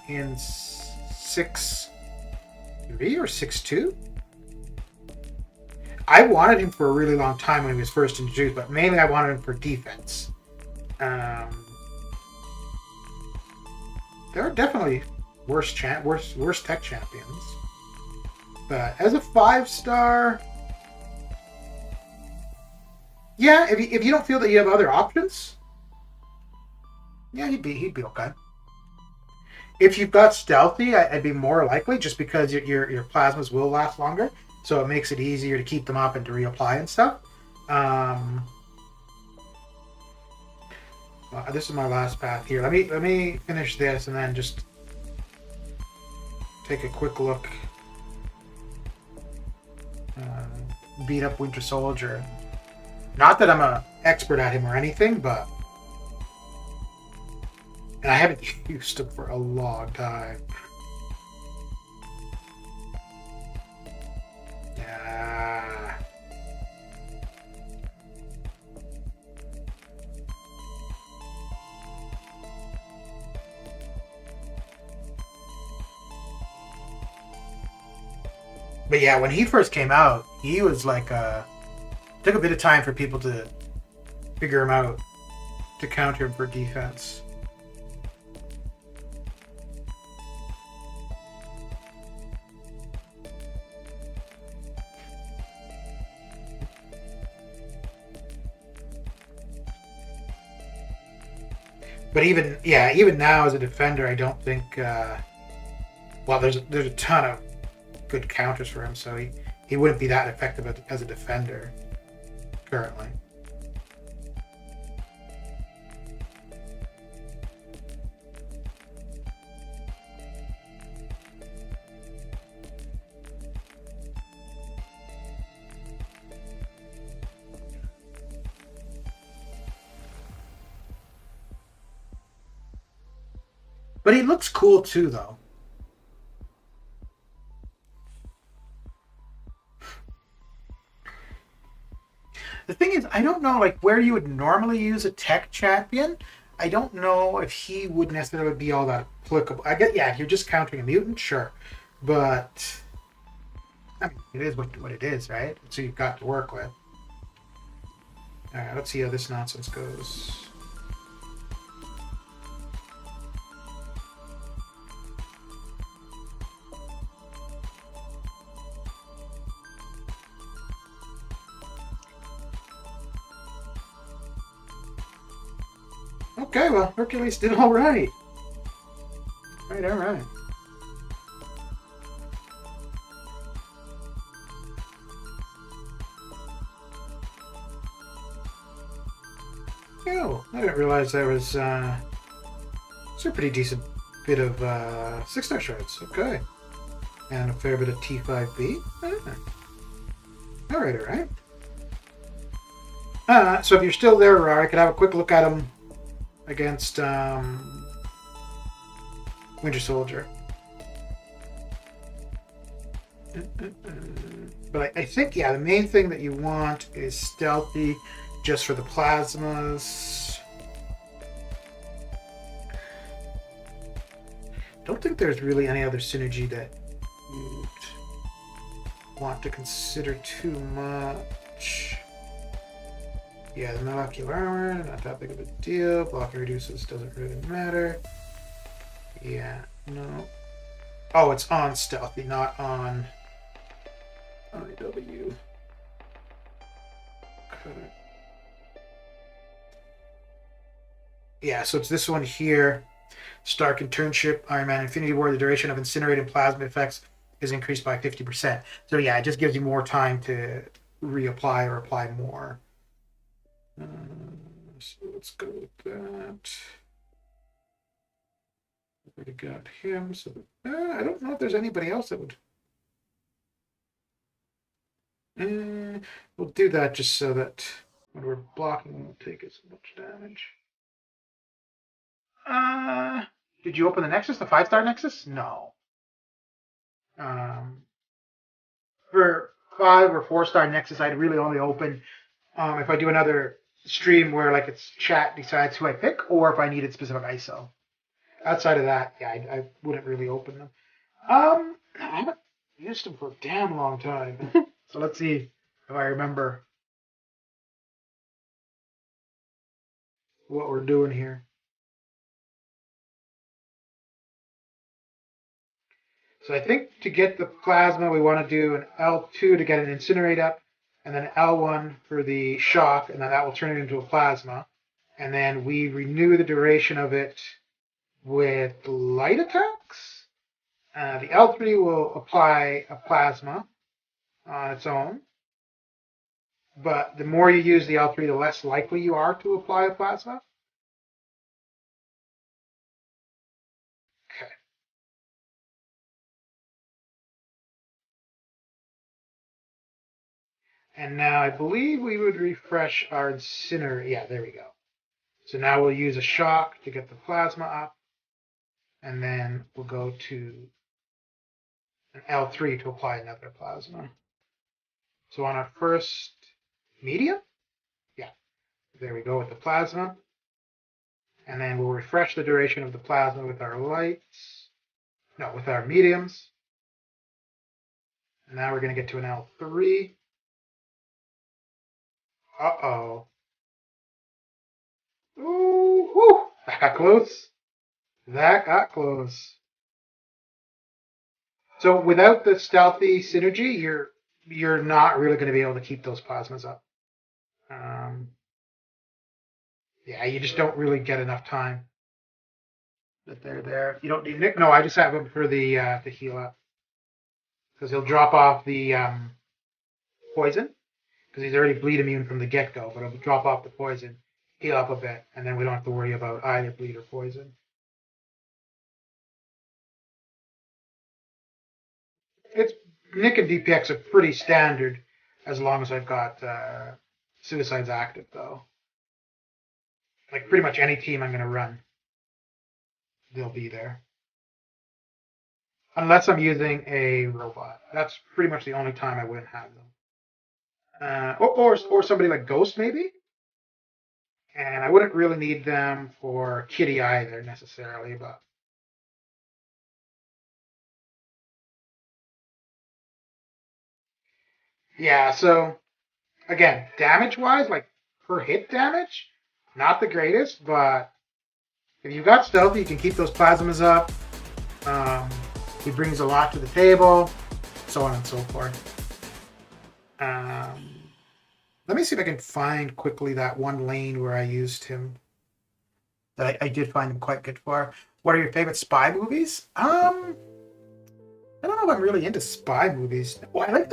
in 6-3 or 6-2. I wanted him for a really long time when he was first introduced, but mainly I wanted him for defense. There are definitely worse tech champions, but as a 5-star, yeah, if you don't feel that you have other options, yeah, he'd be okay. If you've got Stealthy, I'd be more likely, just because your plasmas will last longer, so it makes it easier to keep them up and to reapply and stuff. This is my last path here. Let me finish this and then just take a quick look. Beat up Winter Soldier. Not that I'm an expert at him or anything, but and I haven't used him for a long time. Yeah. But yeah, when he first came out, he was like took a bit of time for people to figure him out to counter him for defense. But even now as a defender, I don't think. Well, there's a ton of good counters for him, so he wouldn't be that effective as a defender currently. But he looks cool too, though. The thing is, I don't know like where you would normally use a tech champion. I don't know if he would necessarily be all that applicable. I get, yeah, if you're just countering a mutant, sure. But I mean, it is what it is, right? So you've got to work with. All right, let's see how this nonsense goes. Okay, well, Hercules did all right. All right, all right. Oh, I didn't realize there was it's a pretty decent bit of 6-star shards. Okay. And a fair bit of T5B. All right, all right. So if you're still there, I could have a quick look at them against Winter Soldier. But I think, yeah, the main thing that you want is stealthy just for the plasmas. Don't think there's really any other synergy that you'd want to consider too much. Yeah, the molecular armor, not that big of a deal. Blocking reduces doesn't really matter. Yeah, no. Oh, it's on stealthy, not on IW. Okay. Yeah, so it's this one here. Stark Internship, Iron Man Infinity War, the duration of incinerating plasma effects is increased by 50%. So yeah, it just gives you more time to reapply or apply more. So let's go with that. Already got him, so I don't know if there's anybody else that would. We'll do that just so that when we're blocking, we won't take as much damage. Did you open the Nexus, the 5-star Nexus? No. For 5 or 4-star Nexus, I'd really only open if I do another stream where like it's chat decides who I pick, or if I needed specific ISO. Outside of that, yeah, I wouldn't really open them. I haven't used them for a damn long time. So let's see if I remember what we're doing here. So I think to get the plasma, we want to do an L2 to get an incinerate up, and then L1 for the shock, and then that will turn it into a plasma. And then we renew the duration of it with light attacks. The L3 will apply a plasma on its own, but the more you use the L3, the less likely you are to apply a plasma. Okay. And now I believe we would refresh our incinerator. Yeah, there we go. So now we'll use a shock to get the plasma up, and then we'll go to an L3 to apply another plasma. So on our first medium, yeah, there we go with the plasma. And then we'll refresh the duration of the plasma with our lights. No, with our mediums. And now we're going to get to an L3. Uh-oh. Ooh, whoo, that got close. That got close. So without the stealthy synergy, you're not really going to be able to keep those plasmas up. Yeah, you just don't really get enough time that they're there. You don't need Nick. No, I just have him for the heal up because he'll drop off the poison because he's already bleed immune from the get go. But he'll drop off the poison, heal up a bit, and then we don't have to worry about either bleed or poison. It's Nick and DPX are pretty standard as long as I've got suicides active though. Like pretty much any team I'm going to run, they'll be there. Unless I'm using a robot. That's pretty much the only time I wouldn't have them. Or somebody like Ghost maybe. And I wouldn't really need them for Kitty either necessarily, but Yeah, so again, damage wise, like per hit damage, not the greatest, but if you've got stealth, you can keep those plasmas up. Um, he brings a lot to the table, so on and so forth. Let me see if I can find quickly that one lane where I used him. That I did find him quite good for. What are your favorite spy movies? I don't know if I'm really into spy movies. Well, I like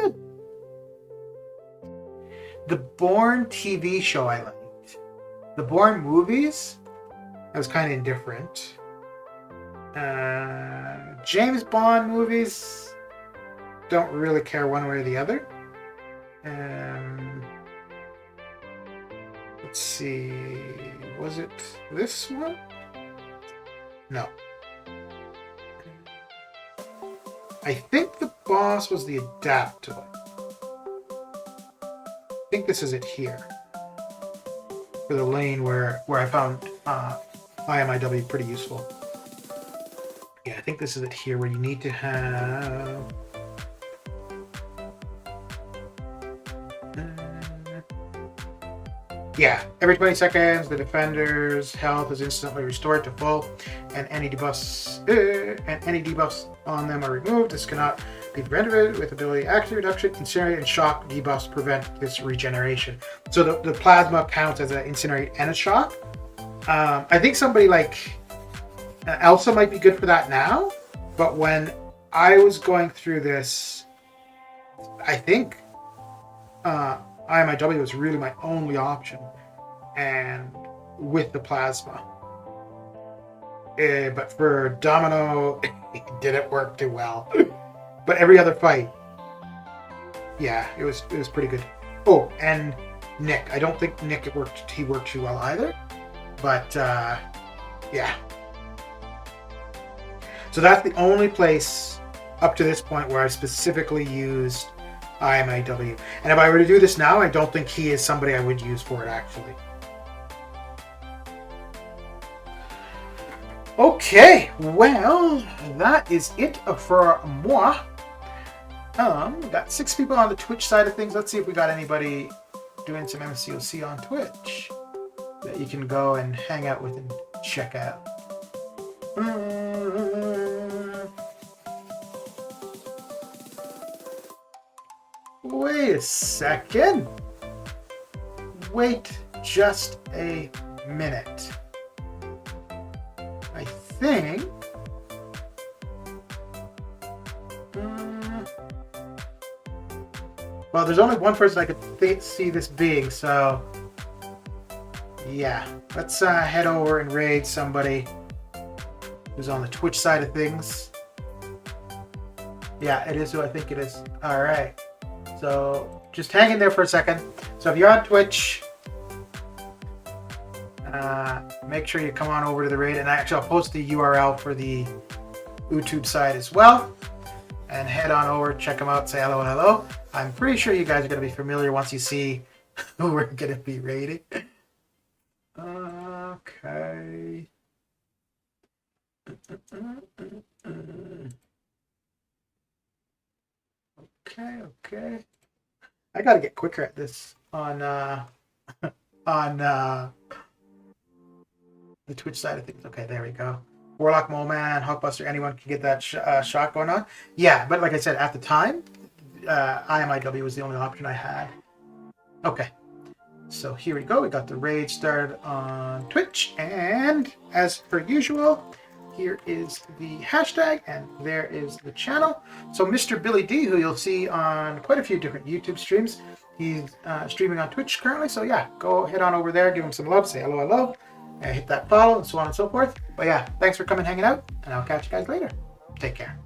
the Bourne TV show. I liked the Bourne movies. I was kind of indifferent. James Bond movies, don't really care one way or the other. Let's see, was it this one? No. I think the boss was the Adaptoid. I think this is it here. For the lane where I found IMIW pretty useful. Yeah, I think this is it here where you need to have... yeah, every 20 seconds, the defender's health is instantly restored to full, and any debuffs on them are removed. This cannot be prevented with ability action reduction. Incinerate and shock debuffs prevent this regeneration. So the plasma counts as an incinerate and a shock. I think somebody like Elsa might be good for that now, but when I was going through this, I think IMIW was really my only option, and with the plasma. But for Domino, it didn't work too well. But every other fight, yeah, it was pretty good. Oh, and Nick. I don't think Nick worked too well either. But yeah. So that's the only place up to this point where I specifically used IMIW. And if I were to do this now, I don't think he is somebody I would use for it, actually. Okay, well, that is it for moi. We got 6 people on the Twitch side of things. Let's see if we got anybody doing some MCOC on Twitch that you can go and hang out with and check out. Wait a second. Wait just a minute. I think... well, there's only one person I could see this being, so... yeah. Let's head over and raid somebody who's on the Twitch side of things. Yeah, it is who I think it is. Alright. So, just hang in there for a second. So if you're on Twitch, make sure you come on over to the raid. And actually, I'll post the URL for the YouTube side as well. And head on over, check them out, say hello and hello. I'm pretty sure you guys are going to be familiar once you see who we're going to be raiding. Okay. Okay. I gotta get quicker at this on the Twitch side of things. Okay, there we go. Warlock, Mole Man, Hawkbuster, anyone can get that shot going on. Yeah, but like I said, at the time, IMIW was the only option I had. Okay, so here we go. We got the raid started on Twitch, and as per usual, here is the hashtag, and there is the channel. So Mr. Billy D, who you'll see on quite a few different YouTube streams, he's streaming on Twitch currently. So yeah, go head on over there, give him some love, say hello, hello, and hit that follow, and so on and so forth. But yeah, thanks for coming hanging out, and I'll catch you guys later. Take care.